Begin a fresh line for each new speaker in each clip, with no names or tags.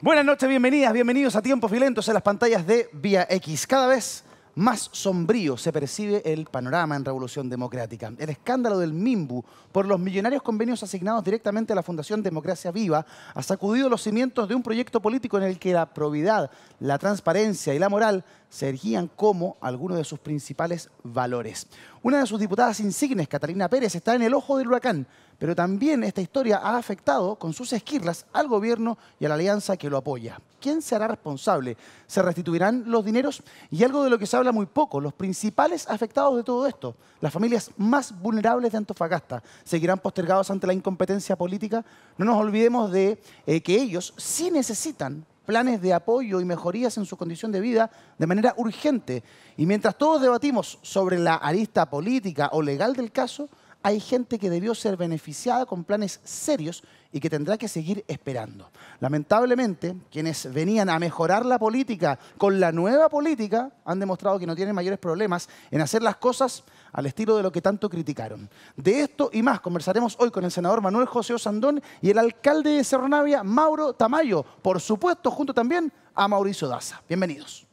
Buenas noches, bienvenidas, bienvenidos a Tiempos Violentos en las pantallas de Vía X. Cada vez más sombrío se percibe el panorama en Revolución Democrática. El escándalo del Minbu por los millonarios convenios asignados directamente a la Fundación Democracia Viva ha sacudido los cimientos de un proyecto político en el que la probidad, la transparencia y la moral se erigían como algunos de sus principales valores. Una de sus diputadas insignes, Catalina Pérez, está en el ojo del huracán, pero también esta historia ha afectado con sus esquirlas al gobierno y a la alianza que lo apoya. ¿Quién se hará responsable? ¿Se restituirán los dineros? Y algo de lo que se habla muy poco, los principales afectados de todo esto, las familias más vulnerables de Antofagasta, ¿seguirán postergados ante la incompetencia política? No nos olvidemos de que ellos sí necesitan planes de apoyo y mejorías en su condición de vida de manera urgente. Y mientras todos debatimos sobre la arista política o legal del caso, hay gente que debió ser beneficiada con planes serios y que tendrá que seguir esperando. Lamentablemente, quienes venían a mejorar la política con la nueva política han demostrado que no tienen mayores problemas en hacer las cosas al estilo de lo que tanto criticaron. De esto y más conversaremos hoy con el senador Manuel José Osandón y el alcalde de Cerro Navia, Mauro Tamayo, por supuesto, junto también a Mauricio Daza. Bienvenidos.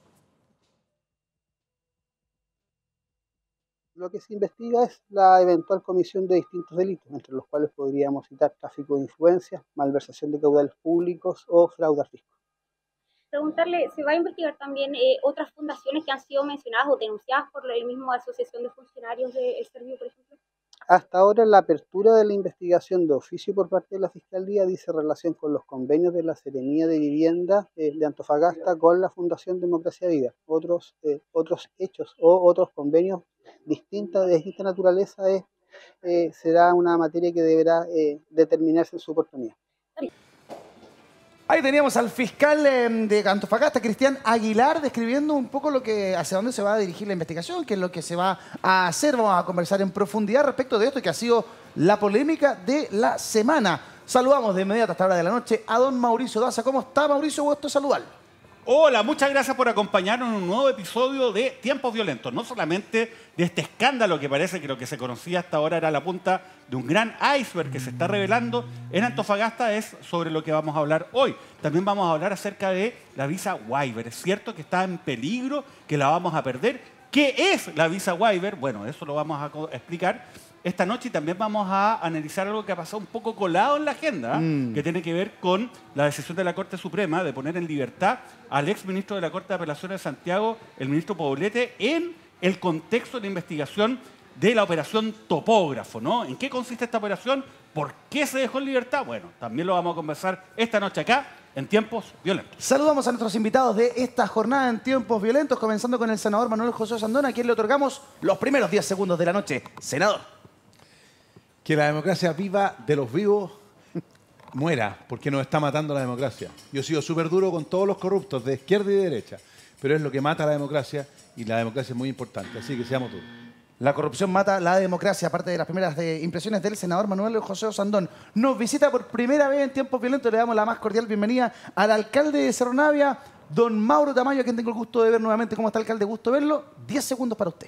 Lo que se investiga es la eventual comisión de distintos delitos, entre los cuales podríamos citar tráfico de influencias, malversación de caudales públicos o fraude al fisco.
Preguntarle, ¿se va a investigar también otras fundaciones que han sido mencionadas o denunciadas por la misma Asociación de Funcionarios del Servicio, por ejemplo?
Hasta ahora, la apertura de la investigación de oficio por parte de la Fiscalía dice relación con los convenios de la Seremía de Vivienda de Antofagasta con la Fundación Democracia Viva. Otros hechos o otros convenios de distinta naturaleza será una materia que deberá determinarse en su oportunidad.
Ahí teníamos al fiscal de Antofagasta, Cristian Aguilar, describiendo un poco hacia dónde se va a dirigir la investigación, qué es lo que se va a hacer. Vamos a conversar en profundidad respecto de esto que ha sido la polémica de la semana. Saludamos de inmediato a esta hora de la noche a don Mauricio Daza. ¿Cómo está, Mauricio? Gusto saludarlo.
Hola, muchas gracias por acompañarnos en un nuevo episodio de Tiempos Violentos. No solamente de este escándalo que parece que lo que se conocía hasta ahora era la punta de un gran iceberg que se está revelando en Antofagasta, es sobre lo que vamos a hablar hoy. También vamos a hablar acerca de la visa waiver. ¿Es cierto que está en peligro, que la vamos a perder? ¿Qué es la visa waiver? Bueno, eso lo vamos a explicar esta noche, y también vamos a analizar algo que ha pasado un poco colado en la agenda, que tiene que ver con la decisión de la Corte Suprema de poner en libertad al exministro de la Corte de Apelaciones de Santiago, el ministro Poblete, en el contexto de la investigación de la operación Topógrafo, ¿no? ¿En qué consiste esta operación? ¿Por qué se dejó en libertad? Bueno, también lo vamos a conversar esta noche acá en Tiempos Violentos.
Saludamos a nuestros invitados de esta jornada en Tiempos Violentos, comenzando con el senador Manuel José Osandón, a quien le otorgamos los primeros 10 segundos de la noche. Senador.
Que la democracia viva de los vivos muera, porque nos está matando la democracia. Yo he sido súper duro con todos los corruptos, de izquierda y de derecha, pero es lo que mata a la democracia, y la democracia es muy importante, así que seamos duros.
La corrupción mata la democracia, aparte de las primeras impresiones del senador Manuel José Osandón. Nos visita por primera vez en Tiempos Violentos, le damos la más cordial bienvenida al alcalde de Cerro Navia, don Mauro Tamayo, a quien tengo el gusto de ver nuevamente. ¿Cómo está, alcalde? Gusto verlo. 10 segundos para usted.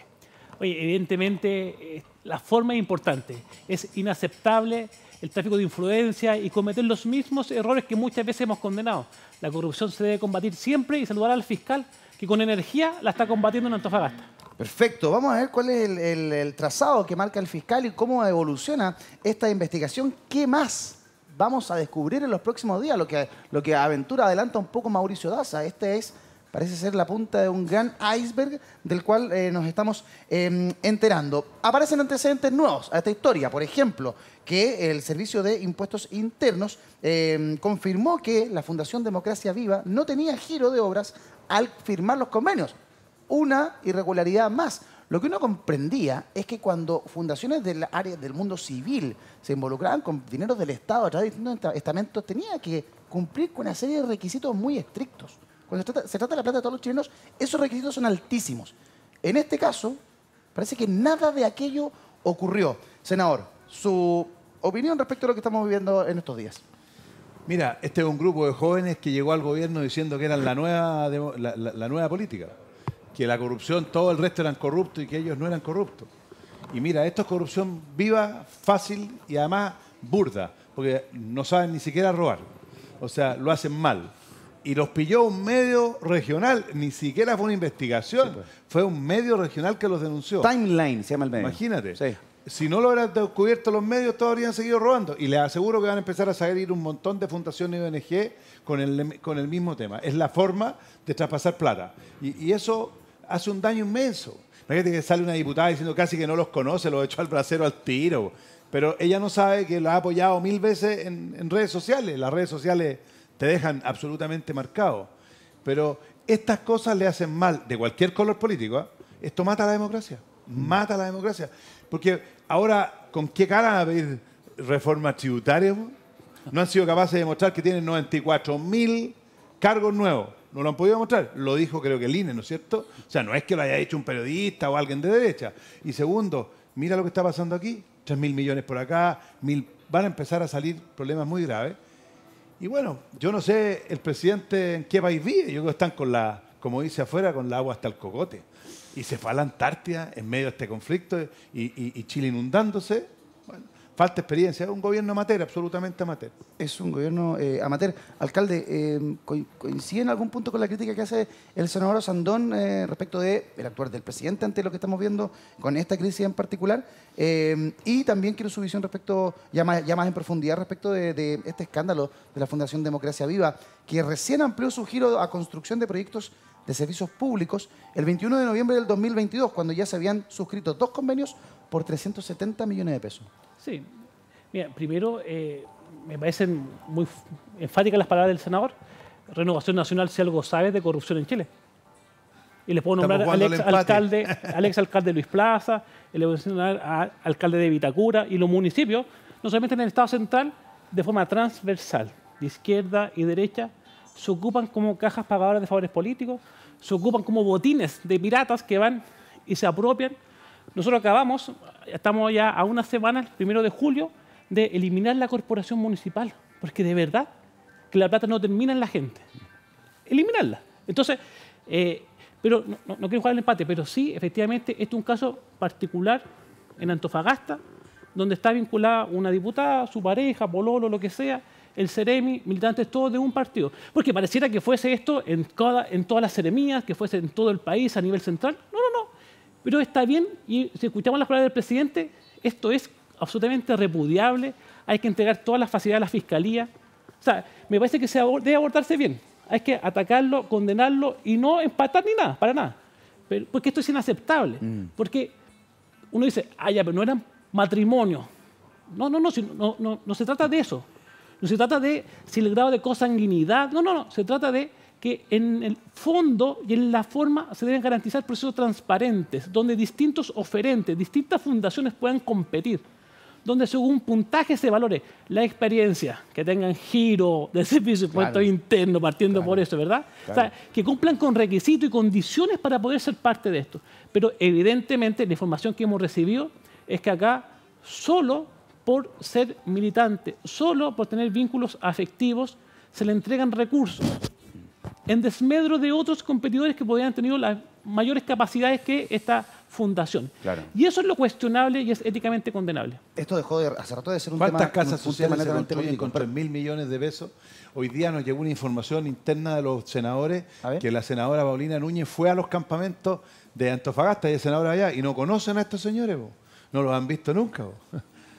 Oye, evidentemente la forma es importante. Es inaceptable el tráfico de influencia y cometer los mismos errores que muchas veces hemos condenado. La corrupción se debe combatir siempre, y saludar al fiscal que con energía la está combatiendo en Antofagasta.
Perfecto. Vamos a ver cuál es el trazado que marca el fiscal y cómo evoluciona esta investigación. ¿Qué más vamos a descubrir en los próximos días? Lo que aventura adelanta un poco Mauricio Daza. Parece ser la punta de un gran iceberg del cual nos estamos enterando. Aparecen antecedentes nuevos a esta historia. Por ejemplo, que el Servicio de Impuestos Internos confirmó que la Fundación Democracia Viva no tenía giro de obras al firmar los convenios. Una irregularidad más. Lo que uno comprendía es que cuando fundaciones del área del mundo civil se involucraban con dineros del Estado a través de distintos estamentos, tenía que cumplir con una serie de requisitos muy estrictos. Cuando se trata de la plata de todos los chilenos, esos requisitos son altísimos. En este caso, parece que nada de aquello ocurrió. Senador, su opinión respecto a lo que estamos viviendo en estos días.
Mira, este es un grupo de jóvenes que llegó al gobierno diciendo que eran la nueva política, que la corrupción, todo el resto eran corruptos y que ellos no eran corruptos. Y mira, esto es corrupción viva, fácil y además burda, porque no saben ni siquiera robar. O sea, lo hacen mal. Y los pilló un medio regional, ni siquiera fue una investigación,
Sí, pues.
fue un medio regional que los denunció.
Timeline se llama el medio.
Imagínate.
Sí.
Si no lo hubieran descubierto los medios, todos habrían seguido robando. Y les aseguro que van a empezar a salir un montón de fundaciones y ONG con el mismo tema. Es la forma de traspasar plata. Y eso hace un daño inmenso. Imagínate que sale una diputada diciendo casi que no los conoce, los echó al brasero al tiro. Pero ella no sabe que lo ha apoyado 1000 veces en redes sociales. Las redes sociales te dejan absolutamente marcado. Pero estas cosas le hacen mal de cualquier color político. ¿Eh? Esto mata a la democracia. Mata a la democracia. Porque ahora, ¿con qué cara van a pedir reformas tributarias? No han sido capaces de demostrar que tienen 94.000 cargos nuevos. No lo han podido demostrar. Lo dijo creo que el INE, ¿no es cierto? O sea, no es que lo haya hecho un periodista o alguien de derecha. Y segundo, mira lo que está pasando aquí. 3.000 millones por acá, 1.000. Van a empezar a salir problemas muy graves. Y bueno, yo no sé el presidente en qué país vive. Yo creo que están con la, como dice afuera, con el agua hasta el cogote. Y se fue a la Antártida en medio de este conflicto y Chile inundándose. Bueno, falta experiencia. Es un gobierno amateur, absolutamente amateur.
Es un gobierno amateur. Alcalde, ¿coincide en algún punto con la crítica que hace el senador Sandón respecto del actuar del presidente ante lo que estamos viendo con esta crisis en particular? Y también quiero su visión respecto, ya más en profundidad, respecto de este escándalo de la Fundación Democracia Viva, que recién amplió su giro a construcción de proyectos de servicios públicos el 21 de noviembre del 2022, cuando ya se habían suscrito 2 convenios por 370 millones de pesos.
Sí. Mira, primero, me parecen muy enfáticas las palabras del senador. Renovación Nacional, si algo sabe de corrupción en Chile. Y les puedo nombrar al ex alcalde Luis Plaza, al alcalde de Vitacura y los municipios, no solamente en el Estado central, de forma transversal, de izquierda y derecha, se ocupan como cajas pagadoras de favores políticos, se ocupan como botines de piratas que van y se apropian. Nosotros estamos ya a una semana, el 1 de julio, de eliminar la corporación municipal, porque de verdad que la plata no termina en la gente. Eliminarla. Entonces, pero no quiero jugar el empate, pero sí, efectivamente, este es un caso particular en Antofagasta, donde está vinculada una diputada, su pareja, pololo, lo que sea, el Ceremi, militantes todos de un partido. Porque pareciera que fuese esto en todas las seremías, que fuese en todo el país a nivel central. No. Pero está bien, y si escuchamos las palabras del presidente, esto es absolutamente repudiable, hay que entregar todas las facilidades a la Fiscalía. O sea, me parece que debe abordarse bien. Hay que atacarlo, condenarlo y no empatar ni nada, para nada. Porque esto es inaceptable. Porque uno dice, pero no eran matrimonio. No se trata de eso. No se trata de si el grado de consanguinidad. No. Se trata de que en el fondo y en la forma se deben garantizar procesos transparentes, donde distintos oferentes, distintas fundaciones puedan competir, donde según puntaje se valore la experiencia, que tengan giro de servicio impuesto interno, partiendo por eso, ¿verdad? Claro. O sea, que cumplan con requisitos y condiciones para poder ser parte de esto. Pero evidentemente la información que hemos recibido es que acá solo por ser militante, solo por tener vínculos afectivos, se le entregan recursos en desmedro de otros competidores que podrían haber tenido las mayores capacidades que esta fundación. Claro. Y eso es lo cuestionable y es éticamente condenable.
Esto dejó hace rato de ser un
tema... ¿Cuántas casas
sociales
se construyen con 3.000 millones de pesos? Hoy día nos llegó una información interna de los senadores que la senadora Paulina Núñez fue a los campamentos de Antofagasta y de senadora allá y no conocen a estos señores. No los han visto nunca.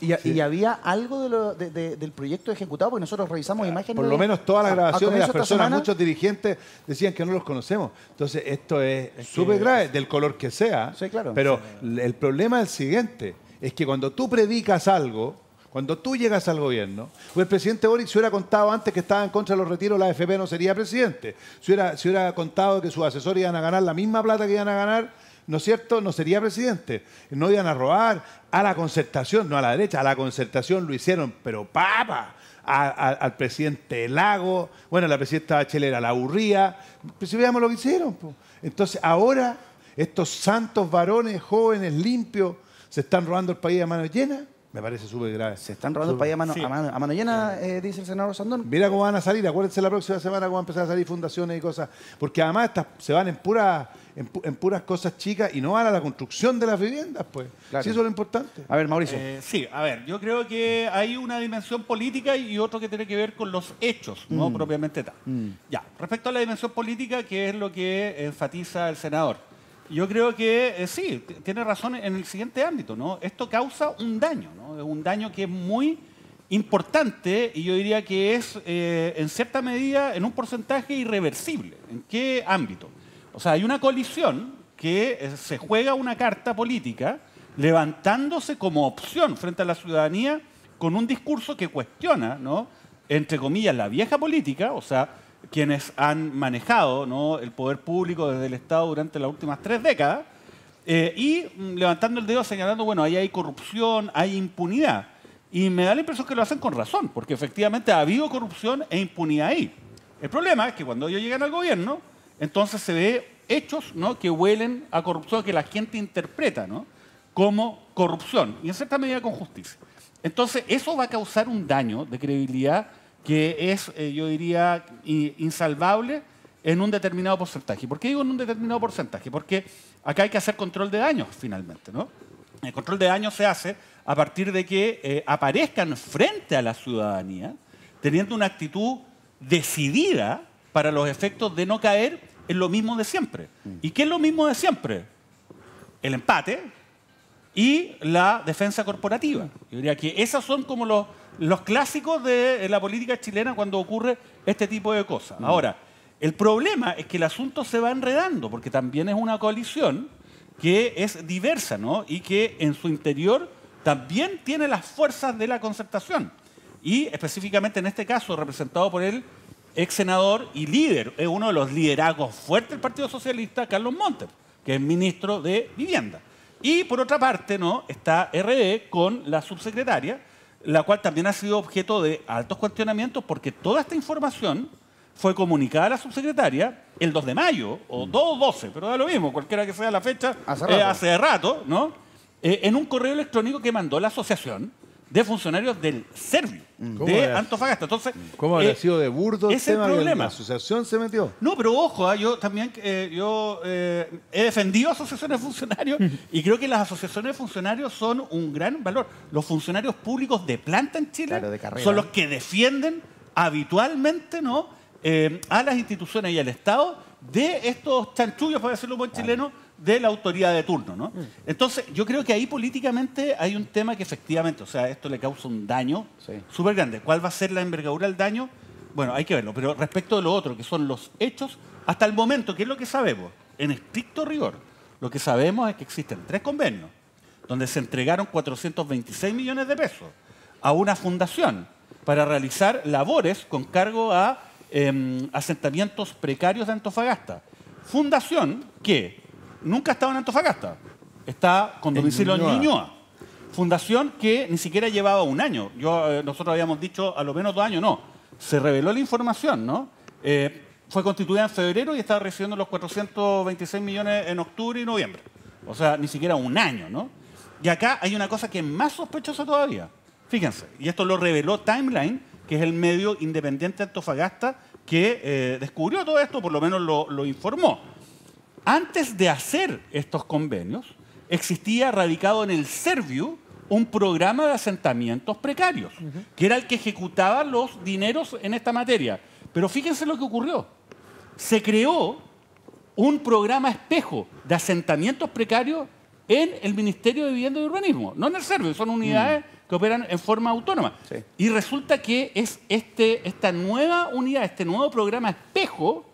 ¿Y había algo del proyecto ejecutado? Porque nosotros revisamos imágenes.
Por lo menos todas las grabaciones de las personas, muchos dirigentes decían que no los conocemos. Entonces, esto es súper grave, del color que sea.
Sí, claro.
Pero el problema es el siguiente, es que cuando tú predicas algo, cuando tú llegas al gobierno, pues el presidente Boric se hubiera contado antes que estaba en contra de los retiros, la AFP no sería presidente. Se hubiera contado que sus asesores iban a ganar la misma plata que iban a ganar, ¿no es cierto? No sería presidente. No iban a robar a la concertación, no a la derecha, a la concertación lo hicieron, pero al presidente Lago, bueno, la presidenta Bachelet la aburría, pues si veamos lo que hicieron. Pues. Entonces ahora estos santos varones jóvenes, limpios, se están robando el país a manos llenas. Me parece súper grave.
Se están robando el país a mano llena, dice el senador Sandón.
Mira cómo van a salir, acuérdense la próxima semana cómo van a empezar a salir fundaciones y cosas. Porque además se van en puras cosas chicas y no van a la construcción de las viviendas, pues.
Claro.
Sí, eso es lo importante.
A ver, Mauricio.
Sí, a ver, yo creo que hay una dimensión política y otro que tiene que ver con los hechos, no propiamente tal. Ya, respecto a la dimensión política, que es lo que enfatiza el senador. Yo creo que sí, tiene razón en el siguiente ámbito, ¿no? Esto causa un daño, ¿no? Es un daño que es muy importante y yo diría que es, en cierta medida, en un porcentaje irreversible. ¿En qué ámbito? O sea, hay una coalición que se juega una carta política levantándose como opción frente a la ciudadanía con un discurso que cuestiona, ¿no?, entre comillas, la vieja política, o sea, quienes han manejado, ¿no?, el poder público desde el Estado durante las últimas 3 décadas, y levantando el dedo señalando, bueno, ahí hay corrupción, hay impunidad. Y me da la impresión que lo hacen con razón, porque efectivamente ha habido corrupción e impunidad ahí. El problema es que cuando ellos llegan al gobierno, entonces se ve hechos, ¿no?, que huelen a corrupción, que la gente interpreta, ¿no?, como corrupción, y en cierta medida con justicia. Entonces, eso va a causar un daño de credibilidad que es, yo diría, insalvable en un determinado porcentaje. ¿Por qué digo en un determinado porcentaje? Porque acá hay que hacer control de daños, finalmente, ¿no? El control de daños se hace a partir de que aparezcan frente a la ciudadanía, teniendo una actitud decidida para los efectos de no caer en lo mismo de siempre. ¿Y qué es lo mismo de siempre? El empate y la defensa corporativa. Yo diría que esos son como los clásicos de la política chilena cuando ocurre este tipo de cosas. Ahora, el problema es que el asunto se va enredando, porque también es una coalición que es diversa, ¿no?, y que en su interior también tiene las fuerzas de la concertación. Y específicamente en este caso, representado por el ex senador y líder, es uno de los liderazgos fuertes del Partido Socialista, Carlos Montes, que es ministro de Vivienda. Y por otra parte, ¿no?, está RD con la subsecretaria, la cual también ha sido objeto de altos cuestionamientos porque toda esta información fue comunicada a la subsecretaria el 2 de mayo, o 2-12, pero da lo mismo, cualquiera que sea la fecha, hace rato, ¿no?, en un correo electrónico que mandó la Asociación de Funcionarios del Servio de Antofagasta. Entonces,
¿cómo habrá sido de burdo el tema
problema.
que la asociación se metió?
No, pero ojo, yo también he defendido asociaciones de funcionarios y creo que las asociaciones de funcionarios son un gran valor. Los funcionarios públicos de planta en Chile son los que defienden habitualmente, ¿no?, a las instituciones y al Estado de estos chanchullos, para decirlo en buen chileno, de la autoridad de turno, ¿no? Entonces, yo creo que ahí políticamente hay un tema que efectivamente, o sea, esto le causa un daño súper grande. ¿Cuál va a ser la envergadura del daño? Bueno, hay que verlo. Pero respecto de lo otro, que son los hechos, hasta el momento, ¿qué es lo que sabemos? En estricto rigor, lo que sabemos es que existen 3 convenios donde se entregaron 426 millones de pesos a una fundación para realizar labores con cargo a asentamientos precarios de Antofagasta. Fundación que nunca estaba en Antofagasta, está con domicilio en Ñuñoa. Fundación que ni siquiera llevaba un año. Nosotros habíamos dicho a lo menos 2 años, no. Se reveló la información, ¿no? Fue constituida en febrero y estaba recibiendo los 426 millones en octubre y noviembre. O sea, ni siquiera un año, ¿no? Y acá hay una cosa que es más sospechosa todavía. Fíjense, y esto lo reveló Timeline, que es el medio independiente de Antofagasta que descubrió todo esto, por lo menos lo informó. Antes de hacer estos convenios, existía radicado en el Serviu un programa de asentamientos precarios, que era el que ejecutaba los dineros en esta materia. Pero fíjense lo que ocurrió. Se creó un programa espejo de asentamientos precarios en el Ministerio de Vivienda y Urbanismo, no en el Serviu, son unidades que operan en forma autónoma. Sí. Y resulta que es esta nueva unidad, este nuevo programa espejo,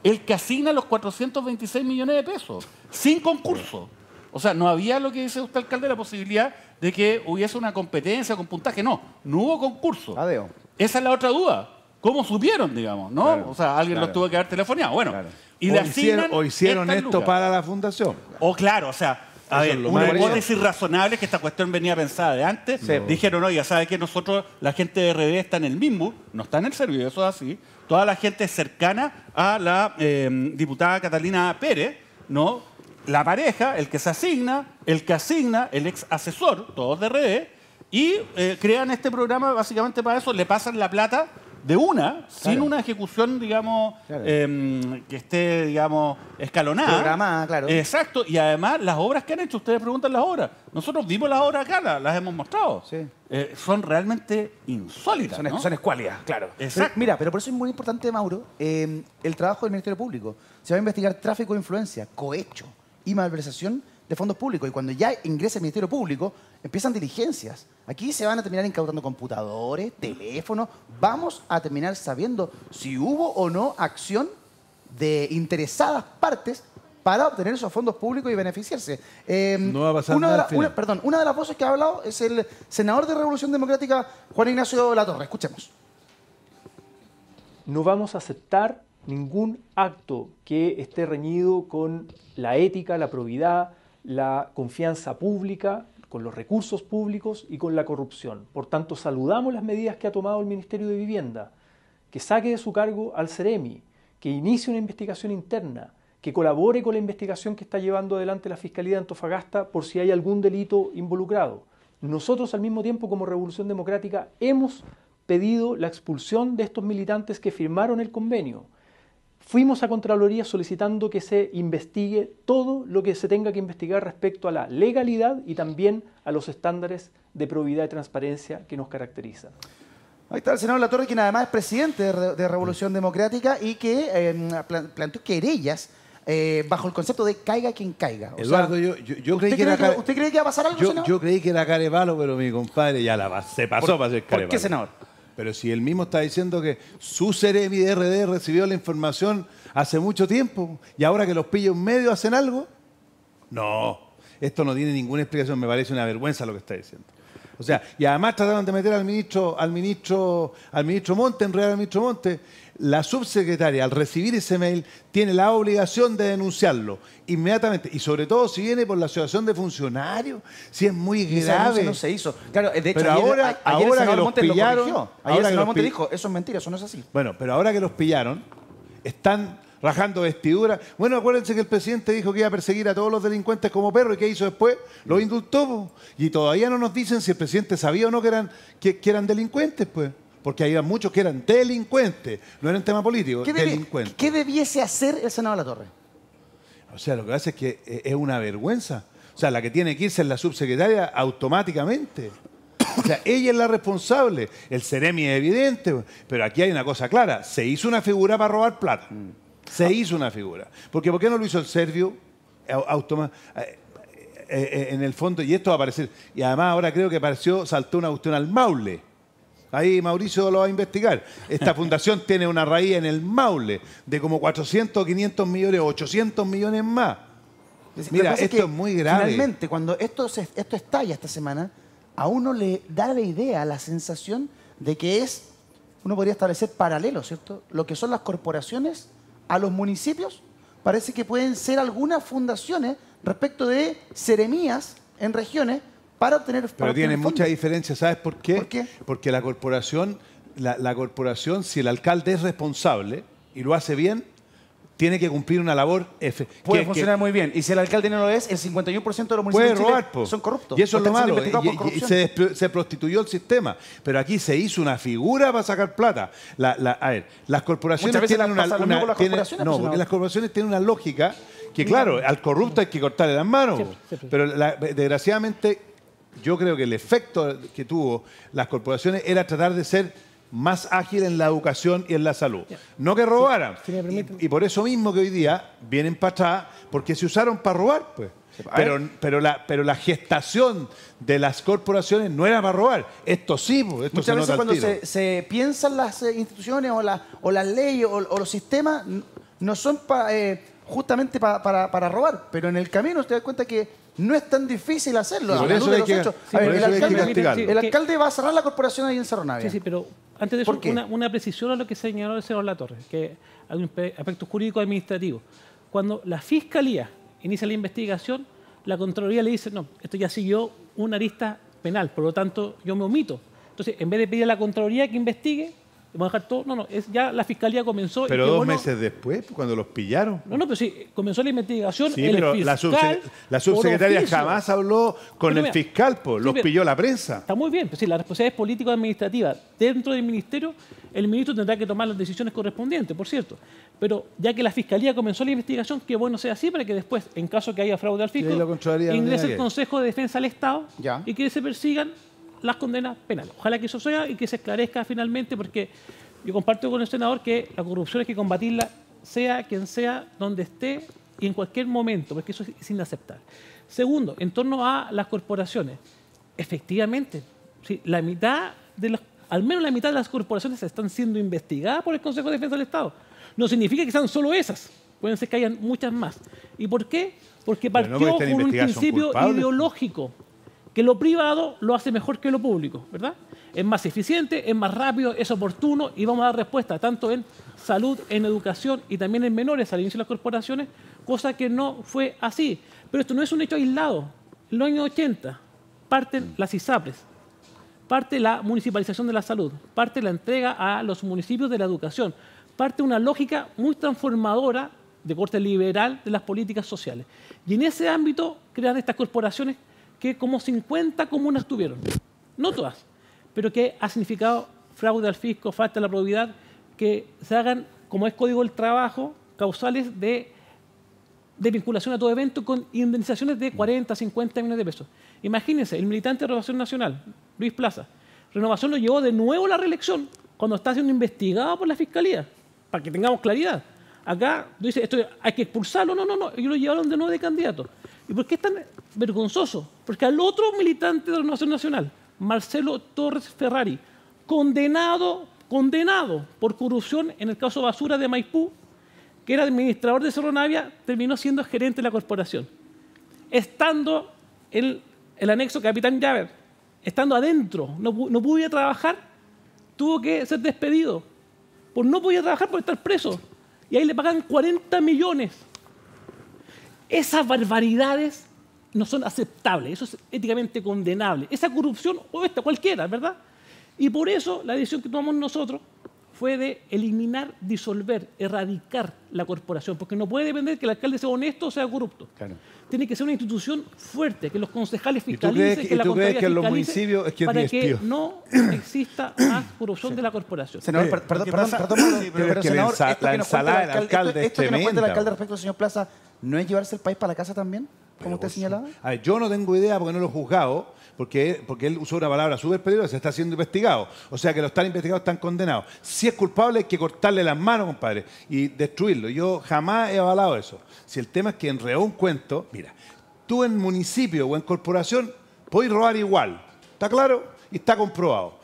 el que asigna los 426 millones de pesos, sin concurso. O sea, no había lo que dice usted, alcalde, la posibilidad de que hubiese una competencia con puntaje. No hubo concurso.
Adeo.
Esa es la otra duda. ¿Cómo supieron, digamos, no? Claro, o sea, alguien los tuvo que haber telefoneado. Bueno, y le asignan
o hicieron esto para la fundación.
O claro, o sea, a ver, una hipótesis razonable que esta cuestión venía pensada de antes. Sí. Dijeron, oye, ¿sabe qué? Nosotros, la gente de RD está en el MIMBU, no está en el Servio, eso es así. Toda la gente cercana a la diputada Catalina Pérez, ¿no? La pareja, el que se asigna, el que asigna, el ex asesor, todos de RD, Y crean este programa básicamente para eso, le pasan la plata de una, sin una ejecución, digamos, que esté, digamos, escalonada.
Programada, claro.
Exacto, y además las obras que han hecho, ustedes preguntan las obras. Nosotros vimos las obras acá, las hemos mostrado.
Sí.
Son realmente insólitas, ¿no?
Son escuálidas, claro.
Exacto.
Mira, pero por eso es muy importante, Mauro, el trabajo del Ministerio Público. Se va a investigar tráfico de influencia, cohecho y malversación de fondos públicos. Y cuando ya ingresa el Ministerio Público, empiezan diligencias. Aquí se van a terminar incautando computadores, teléfonos. Vamos a terminar sabiendo si hubo o no acción de interesadas partes para obtener esos fondos públicos y beneficiarse.
No va a pasar nada al final.
Una de las voces que ha hablado es el senador de Revolución Democrática, Juan Ignacio Latorre. Escuchemos.
No vamos a aceptar ningún acto que esté reñido con la ética, la probidad, la confianza pública, con los recursos públicos y con la corrupción. Por tanto, saludamos las medidas que ha tomado el Ministerio de Vivienda, que saque de su cargo al Ceremi, que inicie una investigación interna, que colabore con la investigación que está llevando adelante la Fiscalía de Antofagasta por si hay algún delito involucrado. Nosotros, al mismo tiempo, como Revolución Democrática, hemos pedido la expulsión de estos militantes que firmaron el convenio. Fuimos a Contraloría solicitando que se investigue todo lo que se tenga que investigar respecto a la legalidad y también a los estándares de probidad y transparencia que nos caracterizan.
Ahí está el senador Latorre, quien además es presidente de Revolución Democrática y que planteó querellas bajo el concepto de caiga quien caiga. O
Eduardo,
sea,
yo creí que era...
¿Usted cree que va a pasar algo, senador?
Yo creí que era carepalo, pero mi compadre ya se pasó para ser carepalo.
¿Por qué, senador?
Pero si él mismo está diciendo que su Ceremi de RD recibió la información hace mucho tiempo y ahora que los pilla un medio hacen algo. No, esto no tiene ninguna explicación, me parece una vergüenza lo que está diciendo. O sea, y además trataron de meter al ministro Monte, enredar al ministro Monte. La subsecretaria, al recibir ese mail, tiene la obligación de denunciarlo inmediatamente. Y sobre todo si viene por la asociación de funcionarios, si es muy grave.
Eso no se hizo. Claro, de hecho,
pero
ayer
ahora
el
que
senador
los
Monte
pillaron,
lo corrigió. Ayer el senador Monte dijo, eso es mentira, eso no es así.
Bueno, pero ahora que los pillaron, están rajando vestiduras. Bueno, acuérdense que el presidente dijo que iba a perseguir a todos los delincuentes como perro, y ¿qué hizo después? Los indultó, po. Y todavía no nos dicen si el presidente sabía o no que eran delincuentes, pues. Porque había muchos que eran delincuentes, no era un tema político, delincuentes.
¿Qué debiese hacer el senador Latorre?
O sea, lo que pasa es que es una vergüenza. O sea, la que tiene que irse es la subsecretaria automáticamente. O sea, ella es la responsable. El Ceremi es evidente, pero aquí hay una cosa clara. Se hizo una figura para robar plata. Se hizo una figura. Porque ¿por qué no lo hizo el Servio? En el fondo, y esto va a aparecer. Y además ahora creo que saltó una cuestión al Maule. Ahí Mauricio lo va a investigar. Esta fundación tiene una raíz en el Maule de como 400, 500 millones, 800 millones más. Mira, esto es muy grave.
Finalmente, cuando esto estalla esta semana, a uno le da la idea, la sensación de que uno podría establecer paralelos, ¿cierto? Lo que son las corporaciones a los municipios, parece que pueden ser algunas fundaciones respecto de seremías en regiones para obtener fondos.
Pero tiene mucha diferencia, ¿sabes por qué?
¿Por qué?
Porque la corporación, si el alcalde es responsable y lo hace bien, tiene que cumplir una labor...
Puede funcionar muy bien. Y si el alcalde no lo es, el 51% de los municipios
puede robar,
son corruptos.
Y eso es lo malo.
Y
Se prostituyó el sistema. Pero aquí se hizo una figura para sacar plata. A ver, las corporaciones tienen porque las corporaciones tienen una lógica que, claro, al corrupto hay que cortarle las manos. Pero desgraciadamente, yo creo que el efecto que tuvo las corporaciones era tratar de ser más ágil en la educación y en la salud. No que robaran. Y por eso mismo que hoy día vienen para atrás, porque se usaron para robar, pues. Pero la gestación de las corporaciones no era para robar. Esto sí, pues. Esto
muchas veces cuando
tiro.
se piensan las instituciones o las leyes o los sistemas, no son justamente para robar. Pero en el camino te das cuenta que no es tan difícil hacerlo.
Por eso hay que
el alcalde va a cerrar la corporación ahí en Cerro Navia.
Sí, pero antes de eso, una precisión a lo que señaló el senador Latorre, que hay un aspecto jurídico administrativo. Cuando la Fiscalía inicia la investigación, la Contraloría le dice, no, esto ya siguió una arista penal, por lo tanto yo me omito. Entonces, en vez de pedir a la Contraloría que investigue, Vamos a dejar todo. No, ya la fiscalía comenzó.
Pero
y
2 meses después, cuando los pillaron.
No, pero sí, comenzó la investigación.
Sí, pero la subsecretaria jamás habló con el fiscal, pues, los pilló la prensa.
Está muy bien, pues sí, la responsabilidad es político-administrativa. Dentro del ministerio, el ministro tendrá que tomar las decisiones correspondientes, por cierto. Pero ya que la fiscalía comenzó la investigación, qué bueno sea así, para que después, en caso que haya fraude al fisco, ingrese el Consejo de Defensa del Estado y que se persigan las condenas penales. Ojalá que eso sea y que se esclarezca finalmente, porque yo comparto con el senador que la corrupción hay que combatirla, sea quien sea, donde esté y en cualquier momento, porque eso es inaceptable. Segundo, en torno a las corporaciones, efectivamente, sí, al menos la mitad de las corporaciones están siendo investigadas por el Consejo de Defensa del Estado. No significa que sean solo esas, pueden ser que hayan muchas más. ¿Y por qué? Porque partió con un principio ideológico, que lo privado lo hace mejor que lo público, ¿verdad? Es más eficiente, es más rápido, es oportuno y vamos a dar respuesta tanto en salud, en educación y también en menores al inicio de las corporaciones, cosa que no fue así. Pero esto no es un hecho aislado. En los años 80 parten las ISAPRES, parte la municipalización de la salud, parte la entrega a los municipios de la educación, parte una lógica muy transformadora de corte liberal de las políticas sociales. Y en ese ámbito crean estas corporaciones que como 50 comunas tuvieron, no todas, pero que ha significado fraude al fisco, falta de la probidad, que se hagan, como es Código del Trabajo, causales de vinculación a todo evento con indemnizaciones de 40, 50 millones de pesos. Imagínense, el militante de Renovación Nacional, Luis Plaza, Renovación lo llevó de nuevo a la reelección cuando está siendo investigado por la Fiscalía, para que tengamos claridad. Acá dice, esto hay que expulsarlo, no, ellos lo llevaron de nuevo de candidato. ¿Y por qué es tan vergonzoso? Porque al otro militante de la Renovación Nacional, Marcelo Torres Ferrari, condenado por corrupción en el caso Basura de Maipú, que era administrador de Cerro Navia, terminó siendo gerente de la corporación. Estando en el anexo Capitán Llaver, estando adentro, no pudo ir a trabajar, tuvo que ser despedido. No podía trabajar por estar preso. Y ahí le pagan 40 millones. Esas barbaridades no son aceptables, eso es éticamente condenable. Esa corrupción, o esta, cualquiera, ¿verdad? Y por eso la decisión que tomamos nosotros fue de eliminar, disolver, erradicar la corporación, porque no puede depender que el alcalde sea honesto o sea corrupto. Claro. Tiene que ser una institución fuerte, que los concejales fiscalicen, que la contabilidad fiscalice, para que no exista más corrupción de la corporación.
Senador, perdón, pero senador,
la ensalada del alcalde es tremenda. Esto que nos cuenta el alcalde respecto al señor Plaza, ¿no es llevarse el país para la casa también? Como usted señalaba. A ver, yo no tengo idea porque no lo he juzgado, porque él usó una palabra súper peligrosa, se está siendo investigado. O sea que los están investigados, están condenados. Si es culpable hay que cortarle las manos, compadre, y destruirlo. Yo jamás he avalado eso. Si el tema es que enredó un cuento, mira, tú en municipio o en corporación podés robar igual. ¿Está claro? Y está comprobado.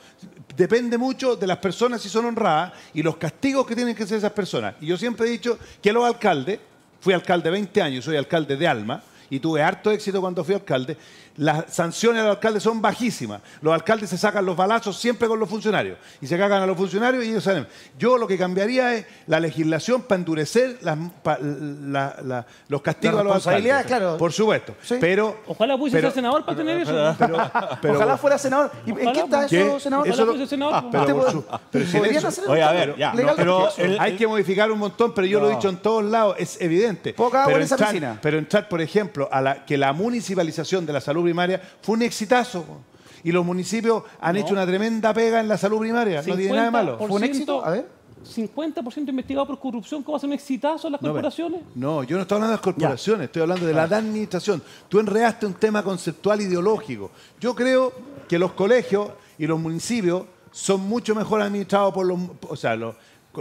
Depende mucho de las personas si son honradas y los castigos que tienen que hacer esas personas. Y yo siempre he dicho que los alcaldes, fui alcalde 20 años, soy alcalde de Alma, y tuve harto éxito cuando fui alcalde, las sanciones a los alcaldes son bajísimas. Los alcaldes se sacan los balazos siempre con los funcionarios. Y se cagan a los funcionarios y ellos saben. Yo lo que cambiaría es la legislación para endurecer los castigos a los alcaldes.
Claro.
Por supuesto. Sí. Pero,
ojalá pudiese ser senador para tener eso.
Ojalá fuera senador. ¿Y en qué está eso, senador?
Ojalá fuese senador.
¿Podrían hacerlo?
Oye, a ver, ya.
Pero hay que modificar un montón, pero yo lo he dicho en todos lados, es evidente. Pero entrar, por ejemplo, que la municipalización de la salud primaria fue un exitazo. Y los municipios han hecho una tremenda pega en la salud primaria. No tiene nada de malo.
¿Fue un éxito? A ver. 50% investigado por corrupción. ¿Cómo va a ser un exitazo en las corporaciones?
No, yo no estoy hablando de las corporaciones, estoy hablando de la administración. Tú enredaste un tema conceptual ideológico. Yo creo que los colegios y los municipios son mucho mejor administrados por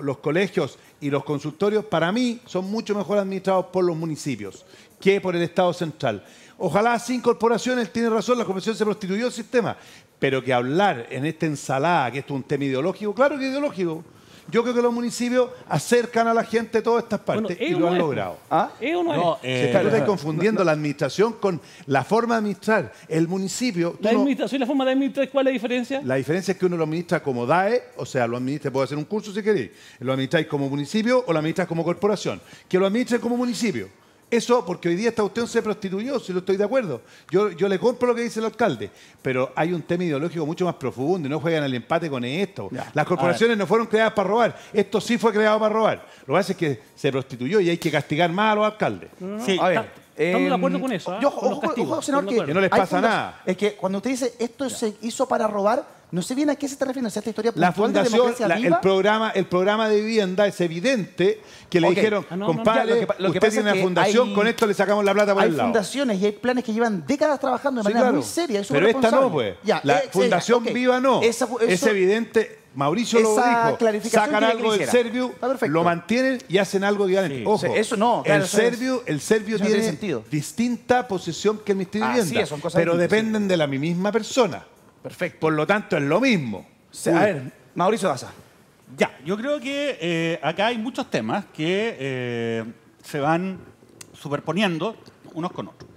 los colegios y los consultorios, para mí, son mucho mejor administrados por los municipios que por el Estado central. Ojalá sin corporaciones, tiene razón, la corporación se prostituyó el sistema, pero que hablar en esta ensalada, que esto es un tema ideológico, claro que es ideológico. Yo creo que los municipios acercan a la gente todas estas partes y lo han logrado.
¿Ah? ¿Es o no es?
Tú estás confundiendo la administración con la forma de administrar. El municipio...
¿La administración y la forma de administrar cuál es la diferencia?
La diferencia es que uno lo administra como DAE, o sea, lo administra, puede hacer un curso si queréis. Lo administráis como municipio o lo administráis como corporación. Que lo administren como municipio. Eso porque hoy día esta cuestión se prostituyó, si no estoy de acuerdo. Yo le compro lo que dice el alcalde, pero hay un tema ideológico mucho más profundo y no juegan al empate con esto.
Ya.
Las corporaciones no fueron creadas para robar, esto sí fue creado para robar. Lo que pasa es que se prostituyó y hay que castigar más a los alcaldes.
Sí,
A ver,
Estamos de acuerdo con eso.
Yo,
con los castigos,
ojo, senador,
estamos de
Que no les
hay
pasa nada.
Es que cuando usted dice esto se hizo para robar, no sé bien a qué se está refiriendo. ¿A esta historia
La
puntual de
fundación,
Democracia Viva?
el programa de vivienda es evidente que le
Ok.
dijeron,
No,
compadre,
ya, lo que
usted
pasa
tiene
es
una
que
fundación,
hay-
con esto le sacamos la plata por
Hay
el lado.
fundaciones y hay planes que llevan décadas trabajando de
Sí,
manera
claro.
muy seria. Es
Pero esta no,
responsable.
pues.
Ya,
La
ya,
Fundación
ok.
Viva no.
Es
Es evidente, Mauricio lo
esa
dijo.
clarificación
Sacan
quería
algo
que
del
hiciera.
Servio,
Está perfecto.
lo mantienen y hacen algo equivalente.
Sí.
Ojo,
O sea, eso no, claro,
el
eso es-
Servio
eso no tiene
tiene
sentido.
distinta posición que el Ministerio de
Así
Vivienda,
es, son cosas
pero
distintas,
dependen de la misma persona.
Perfecto.
Por lo tanto, es lo mismo.
A ver, Mauricio Daza.
Ya, yo creo que acá hay muchos temas que se van superponiendo unos con otros.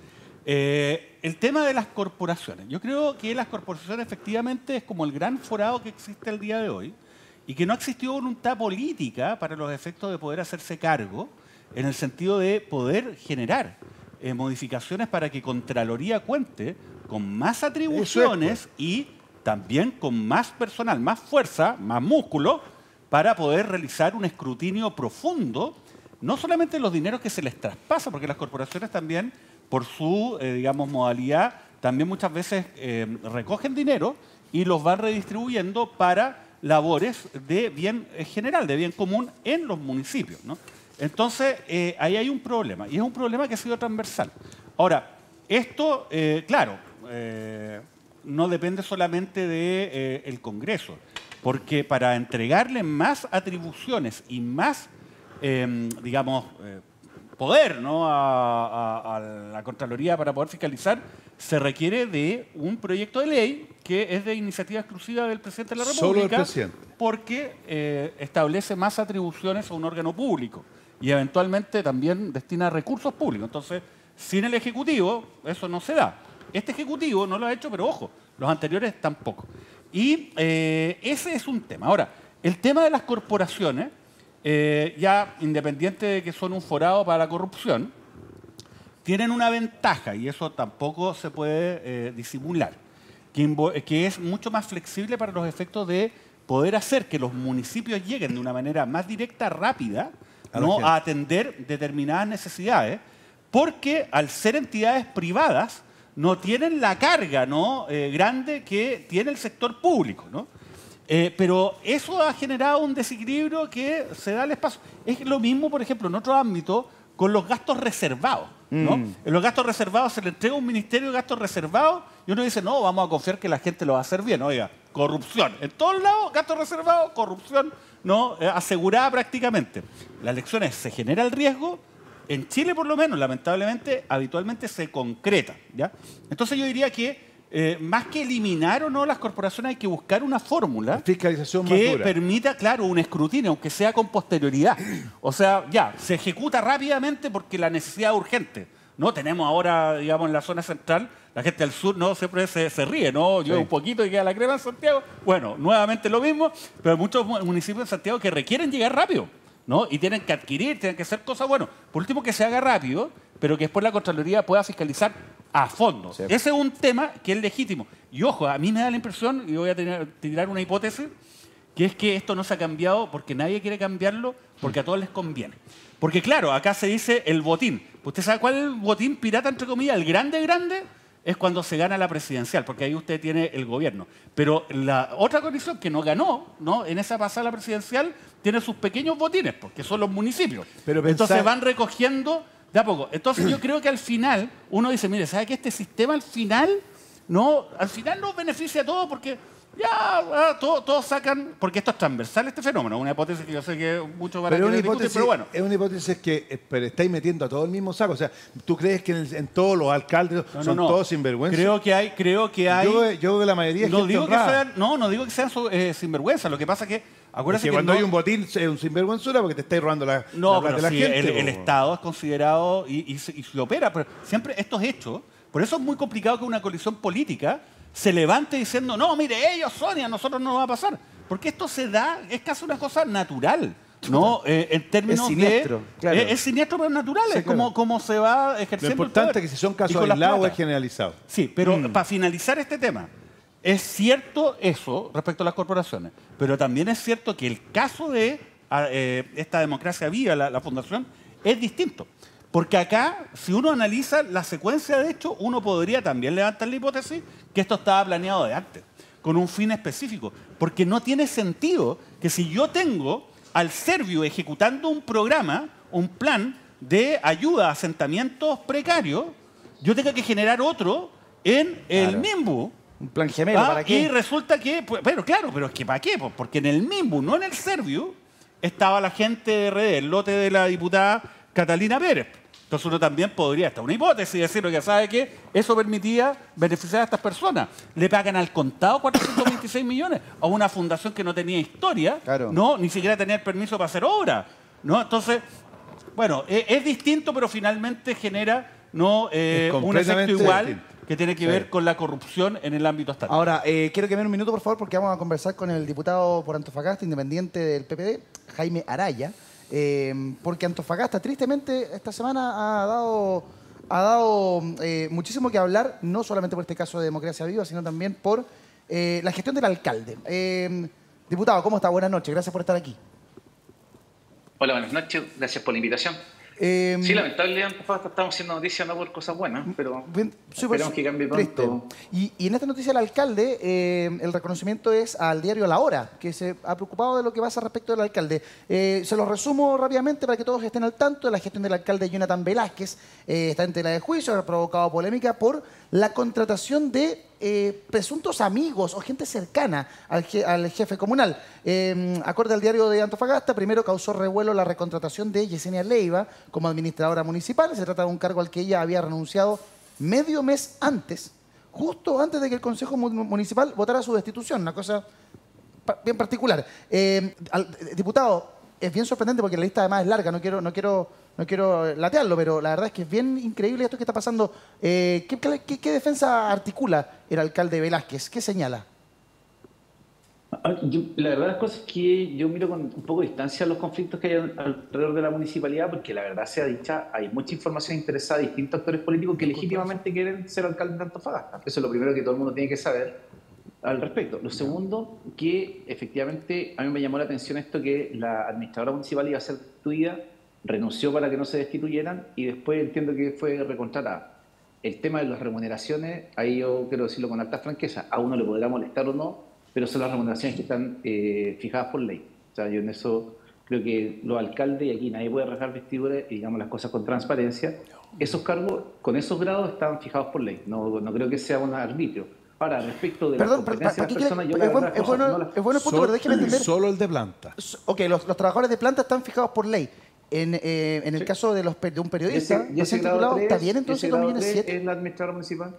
El tema de las corporaciones. Yo creo que las corporaciones efectivamente es como el gran forado que existe el día de hoy y que no existió voluntad política para los efectos de poder hacerse cargo en el sentido de poder generar modificaciones para que Contraloría cuente con más atribuciones y también con más personal, más fuerza, más músculo, para poder realizar un escrutinio profundo, no solamente de los dineros que se les traspasa, porque las corporaciones también, por su, digamos, modalidad, también muchas veces recogen dinero y los van redistribuyendo para labores de bien general, de bien común en los municipios, ¿no? Entonces, ahí hay un problema, y es un problema que ha sido transversal. Ahora, esto, claro, no depende solamente del Congreso, porque para entregarle más atribuciones y más, digamos, poder, ¿no?, a la Contraloría para poder fiscalizar, se requiere de un proyecto de ley que es de iniciativa exclusiva del presidente de la
Solo
República,
el presidente.
porque establece más atribuciones a un órgano público y eventualmente también destina recursos públicos. Entonces, sin el Ejecutivo, eso no se da. Este Ejecutivo no lo ha hecho, pero ojo, los anteriores tampoco. Y ese es un tema. Ahora, el tema de las corporaciones, ya independiente de que son un forado para la corrupción, tienen una ventaja, y eso tampoco se puede disimular, que es mucho más flexible para los efectos de poder hacer que los municipios lleguen de una manera más directa, rápida, ¿no?, a atender determinadas necesidades, porque al ser entidades privadas no tienen la carga, ¿no?, grande que tiene el sector público, ¿no? Pero eso ha generado un desequilibrio que se da al espacio. Es lo mismo, por ejemplo, en otro ámbito con los gastos reservados, ¿no? En los gastos reservados se le entrega un ministerio de gastos reservados y uno dice, no, vamos a confiar que la gente lo va a hacer bien. Oiga, corrupción. En todos lados, gastos reservados, corrupción, ¿no?, asegurada prácticamente. Las elecciones se genera el riesgo. En Chile, por lo menos, lamentablemente, habitualmente se concreta, ¿ya? Entonces yo diría que más que eliminar o no las corporaciones, hay que buscar una fórmula
Fiscalización más
que
dura.
permita, claro, un escrutinio, aunque sea con posterioridad. O sea, ya, se ejecuta rápidamente porque la necesidad es urgente, ¿no? Tenemos ahora, digamos, en la zona central, la gente del sur, ¿no?, siempre se ríe, ¿no? Llueve un poquito y queda la crema en Santiago. Bueno, nuevamente lo mismo, pero hay muchos municipios en Santiago que requieren llegar rápido, ¿no? Y tienen que adquirir, tienen que hacer cosas, bueno, por último que se haga rápido, pero que después la Contraloría pueda fiscalizar a fondo.
Sí.
Ese es un tema que es legítimo. Y ojo, a mí me da la impresión, y voy a tirar una hipótesis, que es que esto no se ha cambiado porque nadie quiere cambiarlo, porque a todos les conviene. Porque claro, acá se dice el botín. ¿Usted sabe cuál es el botín pirata, entre comillas? El grande, grande, es cuando se gana la presidencial, porque ahí usted tiene el gobierno. Pero la otra coalición que no ganó, ¿no?, en esa pasada presidencial, tiene sus pequeños botines, porque son los municipios.
Pero
Entonces van recogiendo de a poco. Entonces yo creo que al final uno dice, mire, ¿sabe que este sistema al final nos beneficia a todos? Porque ya todos sacan, porque esto es transversal, este fenómeno, una hipótesis que yo sé que muchos van a
Pero
querer discutir, pero bueno.
es una hipótesis que pero estáis metiendo a todo el mismo saco. O sea, ¿tú crees que en todos los alcaldes son todos sinvergüenza?
Creo que hay.
Yo creo que la mayoría es
No
gente
digo que
honrada.
sean, no digo que sean sinvergüenza. Lo que pasa es que acuérdense
Porque
que
cuando
no-
hay un botín es un sinvergüenzura porque te estáis robando la
No,
plata
pero
de la
sí,
gente.
el
po.
Estado es considerado y se opera, pero siempre estos hechos, por eso es muy complicado que una coalición política se levante diciendo, no, mire, ellos son y a nosotros no nos va a pasar. Porque esto se da, es casi una cosa natural. ¿no? En términos
es siniestro, claro.
Es siniestro, pero natural.
Sí,
es
claro.
como se va ejerciendo.
Lo importante
el poder.
es que si son
Y
casos
con la
aislados
plata.
es generalizado.
Sí, pero para finalizar este tema, es cierto eso respecto a las corporaciones, pero también es cierto que el caso de esta democracia viva, la fundación, es distinto. Porque acá, si uno analiza la secuencia de hechos, uno podría también levantar la hipótesis que esto estaba planeado de antes, con un fin específico. Porque no tiene sentido que si yo tengo al Servio ejecutando un programa, un plan de ayuda a asentamientos precarios, yo tenga que generar otro en el MIMBU.
Un plan gemelo, ¿para qué?
Y resulta que, pero claro, pero es que ¿para qué? Pues porque en el MIMBU, no en el Servio, estaba la gente de RD, el lote de la diputada Catalina Pérez. Entonces uno también podría, esta una hipótesis, decir que sabe que eso permitía beneficiar a estas personas. Le pagan al contado 426 millones a una fundación que no tenía historia,
Claro.
no, ni siquiera tenía el permiso para hacer obra, ¿no? Entonces, bueno, es distinto, pero finalmente genera un efecto
completamente
igual
distinto.
que tiene que ver con la corrupción en el ámbito estatal.
Ahora, quiero que me den un minuto, por favor, porque vamos a conversar con el diputado por Antofagasta, independiente del PPD, Jaime Araya, porque Antofagasta, tristemente, esta semana ha dado muchísimo que hablar, no solamente por este caso de Democracia Viva, sino también por la gestión del alcalde. Diputado, ¿cómo está? Buenas noches, gracias por estar aquí.
Hola, buenas noches. Gracias por la invitación. Sí, lamentablemente estamos haciendo noticias no por cosas buenas, pero esperemos que cambie pronto.
Y en esta noticia del alcalde, el reconocimiento es al diario La Hora, que se ha preocupado de lo que pasa respecto del alcalde. Se lo resumo rápidamente para que todos estén al tanto. La gestión del alcalde Jonathan Velázquez está en tela de juicio, ha provocado polémica por la contratación de presuntos amigos o gente cercana al jefe comunal. Acorde al diario de Antofagasta, primero causó revuelo la recontratación de Yesenia Leiva como administradora municipal. Se trata de un cargo al que ella había renunciado medio mes antes, justo antes de que el Consejo Municipal votara su destitución, una cosa bien particular. Diputado, es bien sorprendente porque la lista además es larga, no quiero latearlo, pero la verdad es que es bien increíble esto que está pasando. ¿Qué defensa articula el alcalde Velázquez? ¿Qué señala?
La verdad de las cosas es que yo miro con un poco de distancia los conflictos que hay alrededor de la municipalidad, porque la verdad sea dicha, hay mucha información interesada de distintos actores políticos que legítimamente quieren ser alcalde de Antofagasta. Eso es lo primero que todo el mundo tiene que saber al respecto. Lo segundo, que efectivamente a mí me llamó la atención esto que la administradora municipal iba a ser destituida, renunció para que no se destituyeran y después entiendo que fue recontratada. El tema de las remuneraciones, ahí yo quiero decirlo con alta franqueza, a uno le podrá molestar o no, pero son las remuneraciones que están fijadas por ley. O sea, yo en eso creo que los alcaldes, y aquí nadie puede rasgar vestiduras y digamos las cosas con transparencia, esos cargos con esos grados están fijados por ley. No creo que sea un arbitrio. Ahora, respecto de las competencias de las personas, yo la verdad
es bueno el punto, pero déjeme entender.
Solo el de planta.
Ok, los trabajadores de planta están fijados por ley. En el caso de un periodista,
¿Y ese grado 3,
¿está bien entonces 2.700.000?
¿Es la administradora municipal?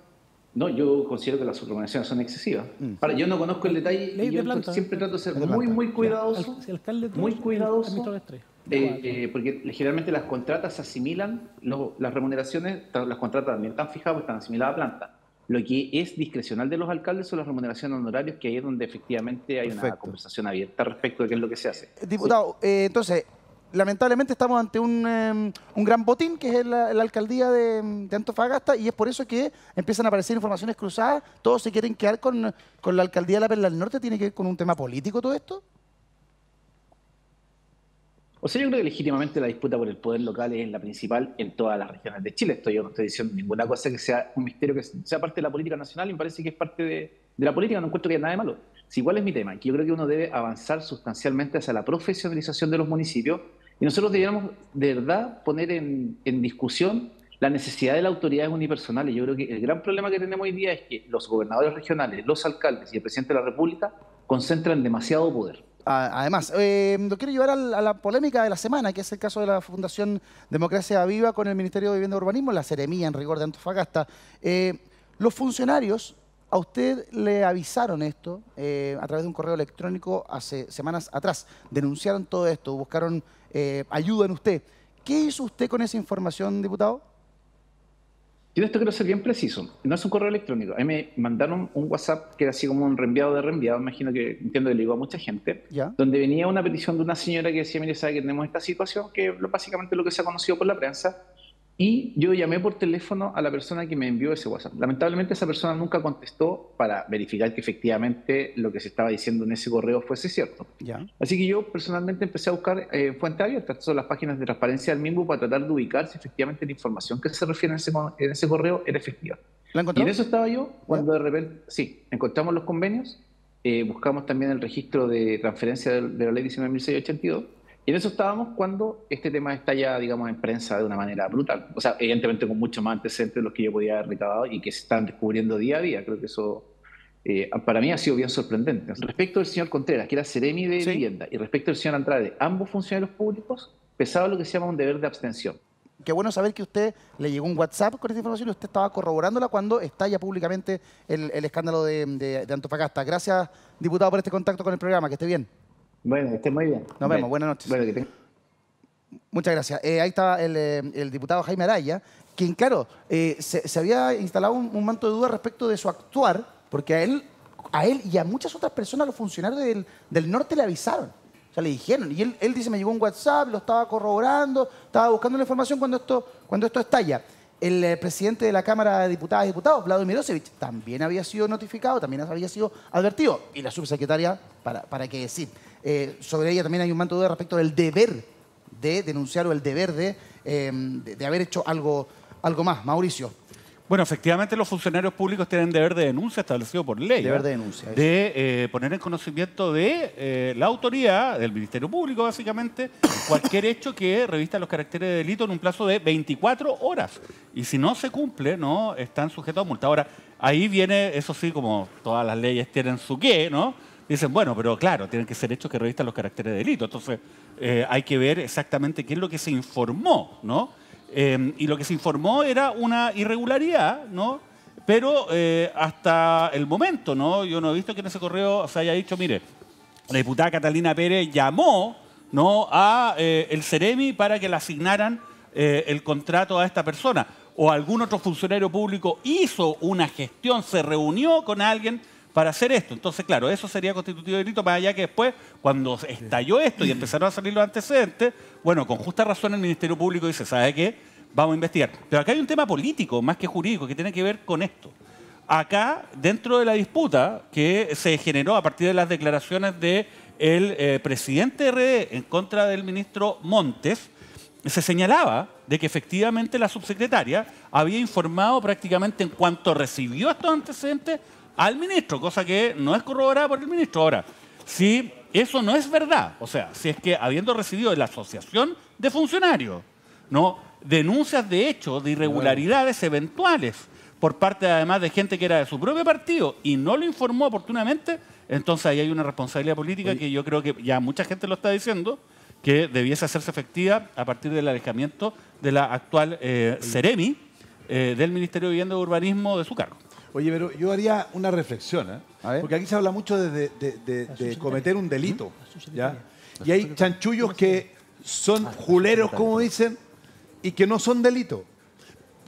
No, yo considero que las remuneraciones son excesivas. Ahora, yo no conozco el detalle y yo siempre trato de ser muy cuidadoso. Muy cuidadoso. Porque generalmente las contratas se asimilan, las remuneraciones, las contratas también están fijadas, están asimiladas a planta. Lo que es discrecional de los alcaldes son las remuneraciones honorarias, que ahí es donde efectivamente hay una conversación abierta respecto de qué es lo que se hace.
Diputado, entonces, lamentablemente estamos ante un gran botín, que es la alcaldía de Antofagasta, y es por eso que empiezan a aparecer informaciones cruzadas. Todos se quieren quedar con la alcaldía de La Perla del Norte. ¿Tiene que ver con un tema político todo esto?
O sea, yo creo que legítimamente la disputa por el poder local es la principal en todas las regiones de Chile. Yo no estoy diciendo ninguna cosa que sea un misterio, que sea parte de la política nacional, y me parece que es parte de la política, no encuentro que haya nada de malo. Si igual es mi tema, que yo creo que uno debe avanzar sustancialmente hacia la profesionalización de los municipios, y nosotros deberíamos de verdad poner en discusión la necesidad de las autoridades unipersonales. Yo creo que el gran problema que tenemos hoy día es que los gobernadores regionales, los alcaldes y el presidente de la República concentran demasiado poder.
Además, lo quiero llevar a la polémica de la semana, que es el caso de la Fundación Democracia Viva con el Ministerio de Vivienda y Urbanismo, la Seremía en rigor de Antofagasta. Los funcionarios, a usted le avisaron esto a través de un correo electrónico hace semanas atrás. Denunciaron todo esto, buscaron ayuda en usted. ¿Qué hizo usted con esa información, diputado?
Yo de esto quiero ser bien preciso. No es un correo electrónico. A mí me mandaron un WhatsApp que era así como un reenviado de reenviado. Imagino que entiendo que le llegó a mucha gente.
Ya.
Donde venía una petición de una señora que decía, mire, sabe que tenemos esta situación, que es básicamente lo que se ha conocido por la prensa. Y yo llamé por teléfono a la persona que me envió ese WhatsApp. Lamentablemente esa persona nunca contestó para verificar que efectivamente lo que se estaba diciendo en ese correo fuese cierto.
Ya.
Así que yo personalmente empecé a buscar fuentes abiertas, estas son las páginas de transparencia del MIMBU, para tratar de ubicar si efectivamente la información que se refiere en ese correo era efectiva.
¿La
Y
encontró?
en eso estaba yo cuando de repente, sí, encontramos los convenios, buscamos también el registro de transferencia de la ley 19.682, y en eso estábamos cuando este tema está ya, digamos, en prensa de una manera brutal. O sea, evidentemente con mucho más antecedentes de los que yo podía haber recabado y que se están descubriendo día a día. Creo que eso para mí ha sido bien sorprendente. Respecto del señor Contreras, que era seremi de vivienda, y respecto del señor Andrade, ambos funcionarios públicos pesaba lo que se llama un deber de abstención.
Qué bueno saber que usted le llegó un WhatsApp con esta información y usted estaba corroborándola cuando estalla públicamente el escándalo de Antofagasta. Gracias, diputado, por este contacto con el programa. Que esté bien.
Bueno, que esté muy bien.
Nos vemos. Buenas noches.
Bueno, que tenga...
Muchas gracias. Ahí estaba el diputado Jaime Araya, quien, claro, se había instalado un manto de duda respecto de su actuar, porque a él y a muchas otras personas, los funcionarios del norte, le avisaron. O sea, le dijeron. Y él dice, me llegó un WhatsApp, lo estaba corroborando, estaba buscando la información cuando esto estalla. El presidente de la Cámara de Diputadas y Diputados, Vlado Mirosevic, también había sido notificado, también había sido advertido. Y la subsecretaria, para qué decir. Sobre ella también hay un manto de duda respecto del deber de denunciar o el deber de haber hecho algo más. Mauricio.
Bueno, efectivamente los funcionarios públicos tienen deber de denuncia establecido por ley.
Deber de denuncia.
De poner en conocimiento de la autoridad, del Ministerio Público básicamente, cualquier hecho que revista los caracteres de delito en un plazo de 24 horas. Y si no se cumple, no están sujetos a multa. Ahora, ahí viene, eso sí, como todas las leyes tienen su qué, ¿no? Dicen, bueno, pero claro, tienen que ser hechos que revistan los caracteres de delito. Entonces, hay que ver exactamente qué es lo que se informó, ¿no? Y lo que se informó era una irregularidad, ¿no? Pero hasta el momento, ¿no? Yo no he visto que en ese correo se haya dicho, mire, la diputada Catalina Pérez llamó, ¿no?, a el Seremi para que le asignaran el contrato a esta persona. O algún otro funcionario público hizo una gestión, se reunió con alguien para hacer esto. Entonces, claro, eso sería constitutivo de delito, más allá que después, cuando estalló esto y empezaron a salir los antecedentes, bueno, con justa razón el Ministerio Público dice, ¿sabe qué? Vamos a investigar. Pero acá hay un tema político, más que jurídico, que tiene que ver con esto. Acá, dentro de la disputa que se generó a partir de las declaraciones del presidente de RD en contra del ministro Montes, se señalaba de que efectivamente la subsecretaria había informado prácticamente en cuanto recibió estos antecedentes al ministro, cosa que no es corroborada por el ministro. Ahora, si eso no es verdad, o sea, si es que habiendo recibido de la asociación de funcionarios, ¿no?, denuncias de hechos, de irregularidades eventuales por parte además de gente que era de su propio partido y no lo informó oportunamente, entonces ahí hay una responsabilidad política que yo creo que ya mucha gente lo está diciendo, que debiese hacerse efectiva a partir del alejamiento de la actual Seremi del Ministerio de Vivienda y Urbanismo de su cargo.
Oye, pero yo haría una reflexión, ¿eh? Porque aquí se habla mucho de cometer un delito, ¿ya? Y hay chanchullos que son juleros, como dicen, y que no son delito.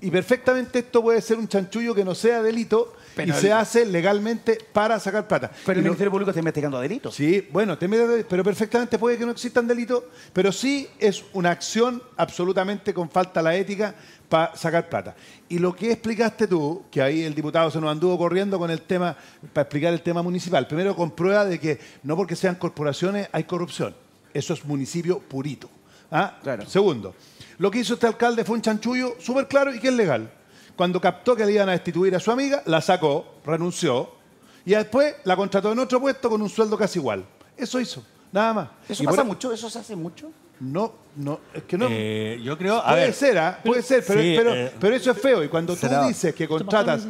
Y perfectamente esto puede ser un chanchullo que no sea delito, pero se hace legalmente para sacar plata.
Pero el Ministerio Público está investigando delitos.
Sí, bueno, pero perfectamente puede que no existan delitos, pero sí es una acción absolutamente con falta a la ética para sacar plata. Y lo que explicaste tú, que ahí el diputado se nos anduvo corriendo con el tema, para explicar el tema municipal, primero comprueba de que no porque sean corporaciones hay corrupción. Eso es municipio purito. ¿Ah?
Claro.
Segundo, lo que hizo este alcalde fue un chanchullo súper claro y que es legal. Cuando captó que le iban a destituir a su amiga, la sacó, renunció, y después la contrató en otro puesto con un sueldo casi igual. Eso hizo, nada más.
¿Eso pasa mucho? ¿Eso se hace mucho?
No, es que no.
Yo creo,
puede ser, puede ser, pero eso es feo. Y cuando tú dices que contratas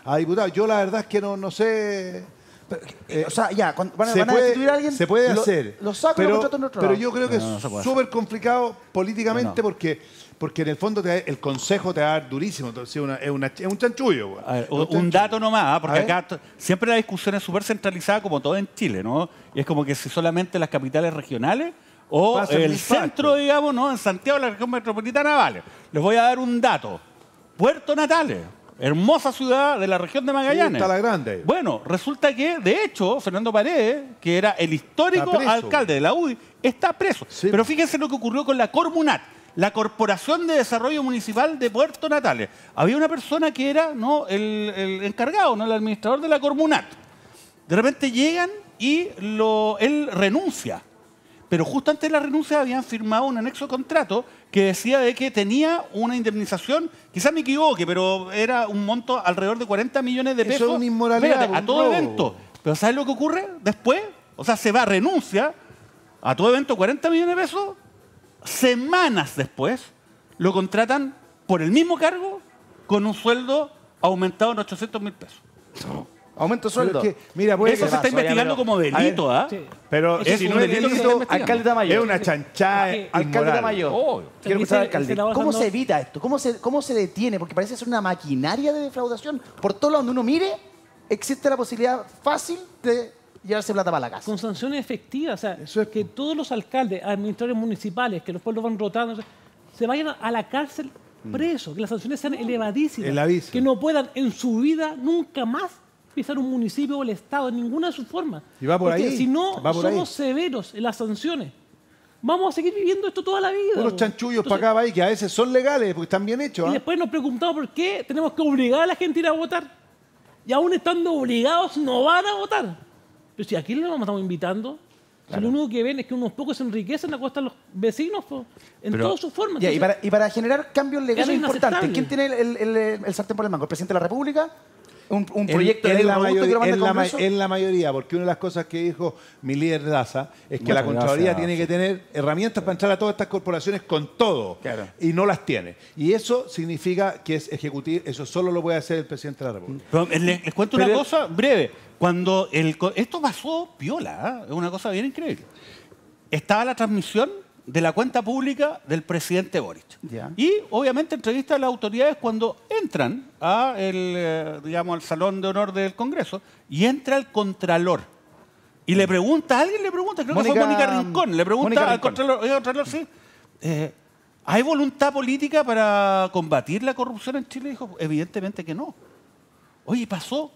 a diputados, yo la verdad es que no sé.
O sea, ya, cuando van a destituir a alguien,
se puede hacer.
Lo saco y lo contrato en otro lado.
Pero yo creo que es súper complicado políticamente porque en el fondo el consejo te va a dar durísimo. Entonces es un chanchullo.
Ver, un dato nomás, porque acá siempre la discusión es súper centralizada como todo en Chile, ¿no? Y es como que si solamente las capitales regionales o el centro, digamos, ¿no? En Santiago, la región metropolitana, vale. Les voy a dar un dato. Puerto Natales, hermosa ciudad de la región de Magallanes.
Está la grande.
Bueno, resulta que, de hecho, Fernando Paredes, que era el histórico alcalde de la UDI, está preso. Sí. Pero fíjense lo que ocurrió con la Cormunat, la Corporación de Desarrollo Municipal de Puerto Natales. Había una persona que era el encargado, el administrador de la Cormunat. De repente llegan y él renuncia. Pero justo antes de la renuncia habían firmado un anexo de contrato que decía de que tenía una indemnización, quizás me equivoque, pero era un monto alrededor de 40 millones de pesos.
Eso es una inmoralidad.
Espérate, a todo evento. Pero ¿sabes lo que ocurre después? O sea, se va, renuncia a todo evento 40 millones de pesos. Semanas después lo contratan por el mismo cargo con un sueldo aumentado en 800.000 pesos.
Aumento de sueldo.
Mira,
eso se está investigando como delito, ¿ah?
Sí. Pero
si no es delito,
alcalde Tamayo.
Es una chanchada.
Alcalde Tamayo. Quiero preguntar, alcalde, ¿cómo
basando...
se evita esto? ¿Cómo se detiene? Porque parece ser una maquinaria de defraudación. Por todo donde uno mire, existe la posibilidad fácil de llevarse plata para la casa.
Con sanciones efectivas. O sea, eso es que todos los alcaldes, administradores municipales, que los pueblos van rotando, se vayan a la cárcel presos, que las sanciones sean elevadísimas. Que no puedan en su vida nunca más pisar un municipio o el Estado en ninguna de sus formas.
Y va por
porque
ahí.
Si no somos severos en las sanciones, vamos a seguir viviendo esto toda la vida.
Unos chanchullos para acá, para que a veces son legales porque están bien hechos.
Y después nos preguntamos por qué tenemos que obligar a la gente a ir a votar. Y aún estando obligados no van a votar. Pero si aquí les estamos invitando, si lo único que ven es que unos pocos se enriquecen a costa de los vecinos en todas sus formas.
Entonces, y para generar cambios legales importantes, ¿quién tiene el sartén por el mango? ¿El presidente de la República? Un proyecto de ley robusto que lo manda al Congreso.
En la mayoría, porque una de las cosas que dijo mi líder Daza es que la Contraloría tiene que tener herramientas para entrar a todas estas corporaciones con todo. Claro. Y no las tiene. Y eso significa que es ejecutivo, eso solo lo puede hacer el presidente de la República.
Pero les cuento una cosa breve. Cuando esto pasó piola, es una cosa bien increíble. Estaba la transmisión de la cuenta pública del presidente Boric. Yeah. Y, obviamente, entrevista a las autoridades cuando entran al salón de honor del Congreso y entra el Contralor. Y le pregunta, alguien le pregunta, creo que fue Mónica Rincón, le pregunta al Contralor, sí, ¿hay voluntad política para combatir la corrupción en Chile? Dijo, evidentemente que no. Oye, pasó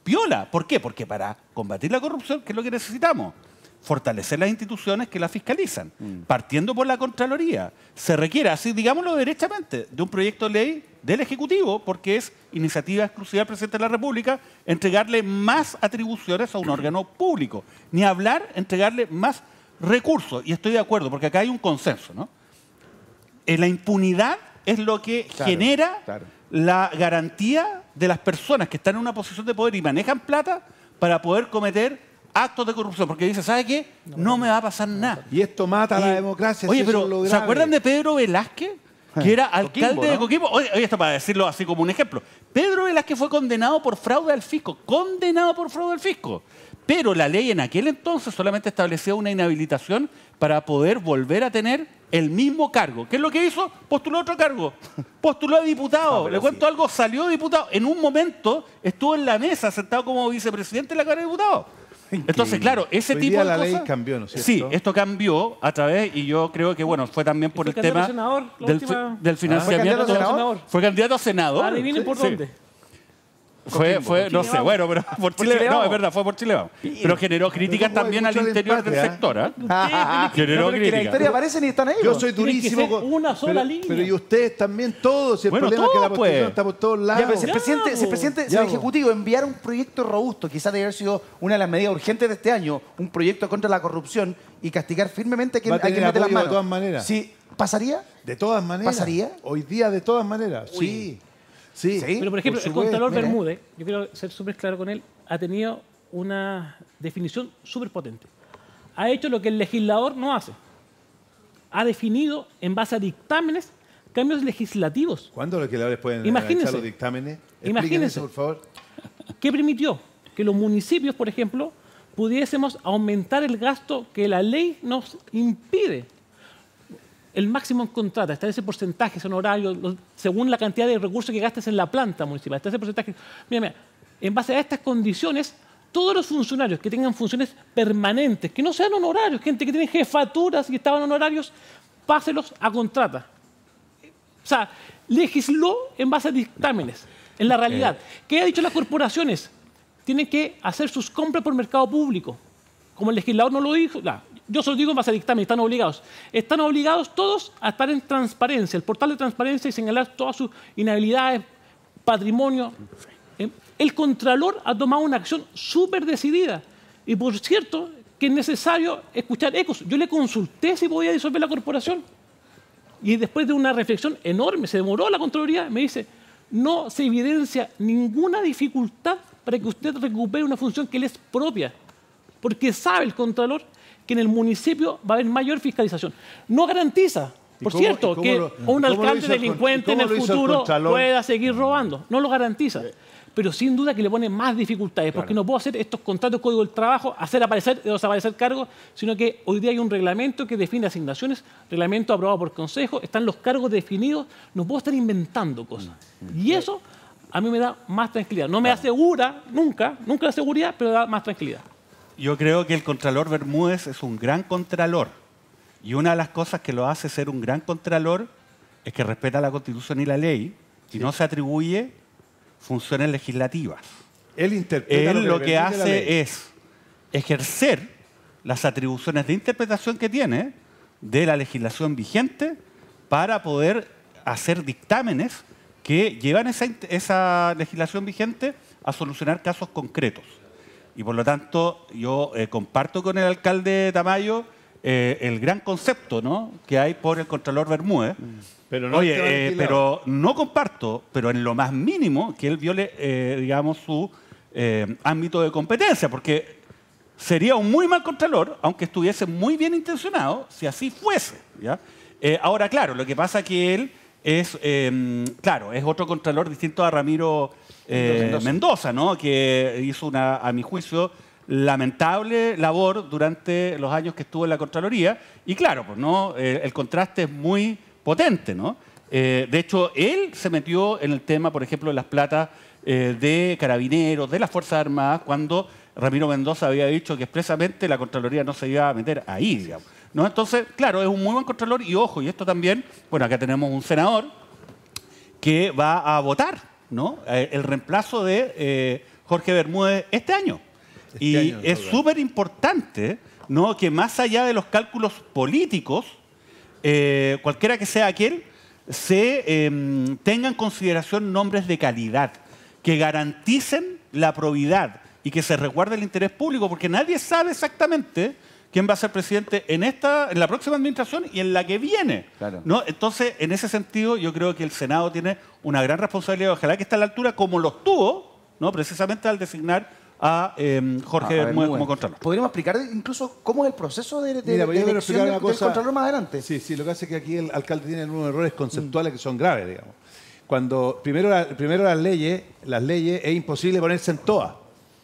piola. ¿Por qué? Porque para combatir la corrupción, ¿qué es lo que necesitamos? Fortalecer las instituciones que la fiscalizan, partiendo por la Contraloría. Se requiere, así digámoslo derechamente, de un proyecto de ley del Ejecutivo, porque es iniciativa exclusiva del presidente de la República, entregarle más atribuciones a un órgano público. Ni hablar, entregarle más recursos. Y estoy de acuerdo, porque acá hay un consenso, ¿no? La impunidad es lo que genera la garantía de las personas que están en una posición de poder y manejan plata para poder cometer actos de corrupción, porque dice, ¿sabe qué? No me va a pasar nada.
Y esto mata a la democracia.
Oye, pero ¿se acuerdan de Pedro Velázquez? Que era alcalde de Coquimbo. Oye, esto para decirlo así como un ejemplo. Pedro Velázquez fue condenado por fraude al fisco. Condenado por fraude al fisco. Pero la ley en aquel entonces solamente establecía una inhabilitación para poder volver a tener el mismo cargo. ¿Qué es lo que hizo? Postuló otro cargo. Postuló a diputado. Le cuento algo, salió diputado. En un momento estuvo en la mesa sentado como vicepresidente de la Cámara de Diputados. Entonces, claro, ese tipo de cosas...
la ley cambió, ¿no es cierto?
Sí, esto cambió a través, y yo creo que, bueno, fue también por el tema del financiamiento. ¿Fue candidato a senador?
¿Adivinen por dónde?
Fue no sé, bueno, pero por Chile. No, es verdad, fue por Chile. Pero generó críticas también al interior del sector. Generó críticas.
La historia aparecen y están ahí.
Yo soy durísimo.
Una sola línea.
Pero y ustedes también todos. El problema es que la posición está por todos lados.
Si el presidente, el Ejecutivo enviara un proyecto robusto, quizás debe haber sido una de las medidas urgentes de este año, un proyecto contra la corrupción y castigar firmemente a quien mete las manos.
De todas maneras.
Sí, ¿pasaría?
De todas maneras.
¿Pasaría?
Hoy día de todas maneras. Sí. Sí,
pero por ejemplo, el Contralor Bermúdez, yo quiero ser súper claro con él, ha tenido una definición súper potente. Ha hecho lo que el legislador no hace. Ha definido, en base a dictámenes, cambios legislativos.
¿Cuándo los legisladores pueden analizar los dictámenes?
Imagínense,
por favor.
¿Qué permitió? Que los municipios, por ejemplo, pudiésemos aumentar el gasto que la ley nos impide. El máximo en contrata, está ese porcentaje, son horarios, según la cantidad de recursos que gastes en la planta municipal, está ese porcentaje. Mira, en base a estas condiciones, todos los funcionarios que tengan funciones permanentes, que no sean honorarios, gente que tiene jefaturas y estaban honorarios, páselos a contrata. sea, legisló en base a dictámenes. En la realidad, ¿qué ha dicho las corporaciones? Tienen que hacer sus compras por mercado público. Como el legislador no lo dijo, yo solo digo en base a dictamen, están obligados. Están obligados todos a estar en transparencia, el portal de transparencia y señalar todas sus inhabilidades, patrimonio. El Contralor ha tomado una acción súper decidida. Y por cierto, que es necesario escuchar ecos. Yo le consulté si podía disolver la corporación. Y después de una reflexión enorme, se demoró la Contraloría, me dice, no se evidencia ninguna dificultad para que usted recupere una función que le es propia. Porque sabe el Contralor que en el municipio va a haber mayor fiscalización. No garantiza, por cierto, que un alcalde delincuente en el futuro pueda seguir robando. No lo garantiza. Pero sin duda que le pone más dificultades, porque no puedo hacer estos contratos de código del trabajo, hacer aparecer o desaparecer cargos, sino que hoy día hay un reglamento que define asignaciones, reglamento aprobado por consejo, están los cargos definidos, no puedo estar inventando cosas. Y eso a mí me da más tranquilidad. No me asegura, nunca la seguridad, pero da más tranquilidad.
Yo creo que el Contralor Bermúdez es un gran contralor. Y una de las cosas que lo hace ser un gran contralor es que respeta la Constitución y la ley y no se atribuye funciones legislativas.
Él
lo que hace es ejercer las atribuciones de interpretación que tiene de la legislación vigente para poder hacer dictámenes que llevan esa legislación vigente a solucionar casos concretos. Y por lo tanto, yo comparto con el alcalde Tamayo el gran concepto, ¿no?, que hay por el Contralor Bermúdez. Pero no comparto, pero en lo más mínimo, que él viole, digamos, su ámbito de competencia, porque sería un muy mal Contralor, aunque estuviese muy bien intencionado, si así fuese, ¿ya? Ahora, claro, lo que pasa es que él es otro Contralor distinto a Ramiro Mendoza, ¿no?, que hizo a mi juicio, lamentable labor durante los años que estuvo en la Contraloría. Y claro, pues, ¿no?, el contraste es muy potente, ¿no? De hecho, él se metió en el tema, por ejemplo, de las platas de carabineros, de las Fuerzas Armadas, cuando Ramiro Mendoza había dicho que expresamente la Contraloría no se iba a meter ahí, digamos, ¿no? Entonces, claro, es un muy buen Contralor y ojo, y esto también, bueno, acá tenemos un senador que va a votar, ¿no?, el reemplazo de Jorge Bermúdez este año. Y es súper importante, ¿no?, que más allá de los cálculos políticos, cualquiera que sea aquel, se tenga en consideración nombres de calidad, que garanticen la probidad y que se resguarde el interés público, porque nadie sabe exactamente quién va a ser presidente en la próxima administración y en la que viene, claro, ¿no? Entonces, en ese sentido, yo creo que el Senado tiene una gran responsabilidad, ojalá que esté a la altura, como lo tuvo, ¿no?, precisamente al designar a Jorge Bermúdez como Contralor.
¿Podríamos explicar incluso cómo es el proceso de
elección
del Contralor más adelante?
Sí, lo que hace es que aquí el alcalde tiene unos errores conceptuales que son graves, digamos. Cuando primero las leyes es imposible ponerse en todas.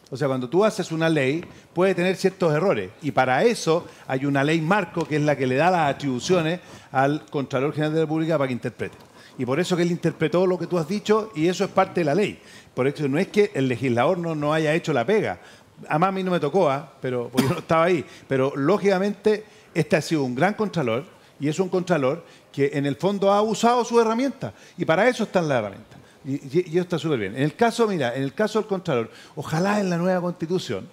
O sea, cuando tú haces una ley, puede tener ciertos errores. Y para eso hay una ley marco que es la que le da las atribuciones al Contralor General de la República para que interprete. Y por eso que él interpretó lo que tú has dicho y eso es parte de la ley. Por eso no es que el legislador no haya hecho la pega. Además a mí no me tocó, porque yo no estaba ahí. Pero lógicamente este ha sido un gran Contralor y es un Contralor que en el fondo ha usado su herramienta. Y para eso están las herramientas. Y eso está súper bien. En el caso del Contralor, ojalá en la nueva Constitución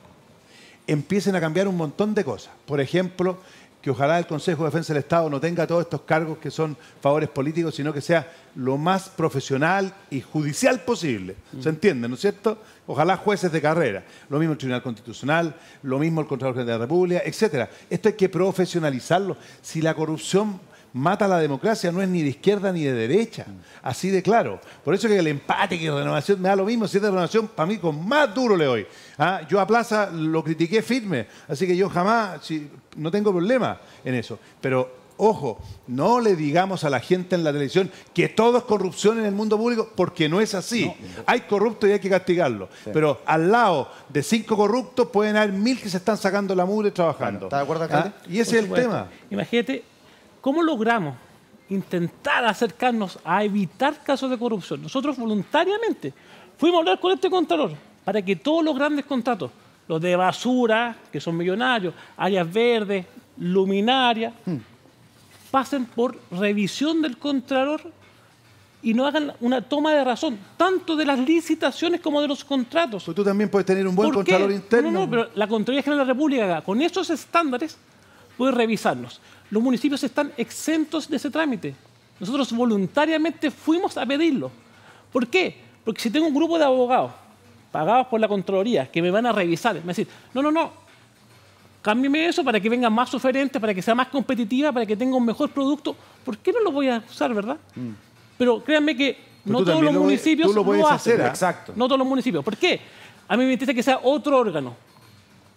empiecen a cambiar un montón de cosas. Por ejemplo, que ojalá el Consejo de Defensa del Estado no tenga todos estos cargos que son favores políticos, sino que sea lo más profesional y judicial posible. ¿Se entiende, no es cierto? Ojalá jueces de carrera. Lo mismo el Tribunal Constitucional, lo mismo el Contralor General de la República, etcétera. Esto hay que profesionalizarlo. Si la corrupción mata a la democracia, no es ni de izquierda ni de derecha. Así de claro. Por eso que el empate, que Renovación me da lo mismo. Si es de Renovación, para mí con más duro le doy. Yo a Plaza lo critiqué firme. Así que yo jamás, no tengo problema en eso. Pero, ojo, no le digamos a la gente en la televisión que todo es corrupción en el mundo público, porque no es así. No. Hay corruptos y hay que castigarlos. Sí. Pero al lado de 5 corruptos pueden haber 1000 que se están sacando la mugre trabajando.
¿Está de acuerdo, alcalde?
Y ese es el tema.
Imagínate, ¿cómo logramos intentar acercarnos a evitar casos de corrupción? Nosotros voluntariamente fuimos a hablar con este Contralor para que todos los grandes contratos, los de basura, que son millonarios, áreas verdes, luminaria, pasen por revisión del Contralor y no hagan una toma de razón, tanto de las licitaciones como de los contratos.
Pues tú también puedes tener un buen
¿Por qué?
Contralor interno.
No, pero la Contraloría General de la República, con esos estándares, puede revisarnos. Los municipios están exentos de ese trámite. Nosotros voluntariamente fuimos a pedirlo. ¿Por qué? Porque si tengo un grupo de abogados pagados por la Contraloría que me van a revisar, me van a decir, no, cámbiame eso para que venga más oferente, para que sea más competitiva, para que tenga un mejor producto. ¿Por qué no lo voy a usar, verdad? Pero créanme que no todos los municipios
lo puedes hacer.
Exacto.
No todos los municipios. ¿Por qué? A mí me interesa que sea otro órgano.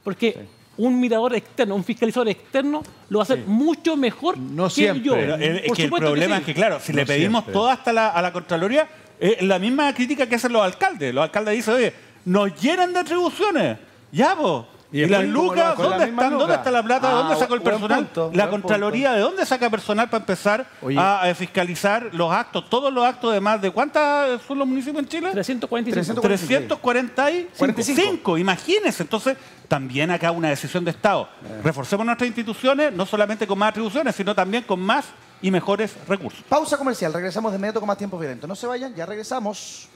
Porque un mirador externo, un fiscalizador externo, lo va a hacer mucho mejor
No
que
siempre.
yo.
Pero es
Por
que el
supuesto
problema
sí.
es que, claro, si
No
le pedimos
siempre.
todo hasta a la Contraloría, la misma crítica que hacen los alcaldes. Los alcaldes dicen, oye, nos llenan de atribuciones. Ya, vos.
Y
Y,
después,
las
¿cómo lo
lucas,
hago con la
¿dónde
misma
están?
luca?
¿Dónde está la plata? ¿De dónde sacó el
buen
personal?
punto,
La
buen
Contraloría, ¿de dónde saca personal para empezar
Oye.
a fiscalizar los actos? Todos los actos de más de... ¿Cuántas son los municipios en Chile?
345.
345, imagínense. Entonces, también acá una decisión de Estado. Reforcemos nuestras instituciones, no solamente con más atribuciones, sino también con más y mejores recursos.
Pausa comercial, regresamos de inmediato con más Tiempos Violentos. No se vayan, ya regresamos.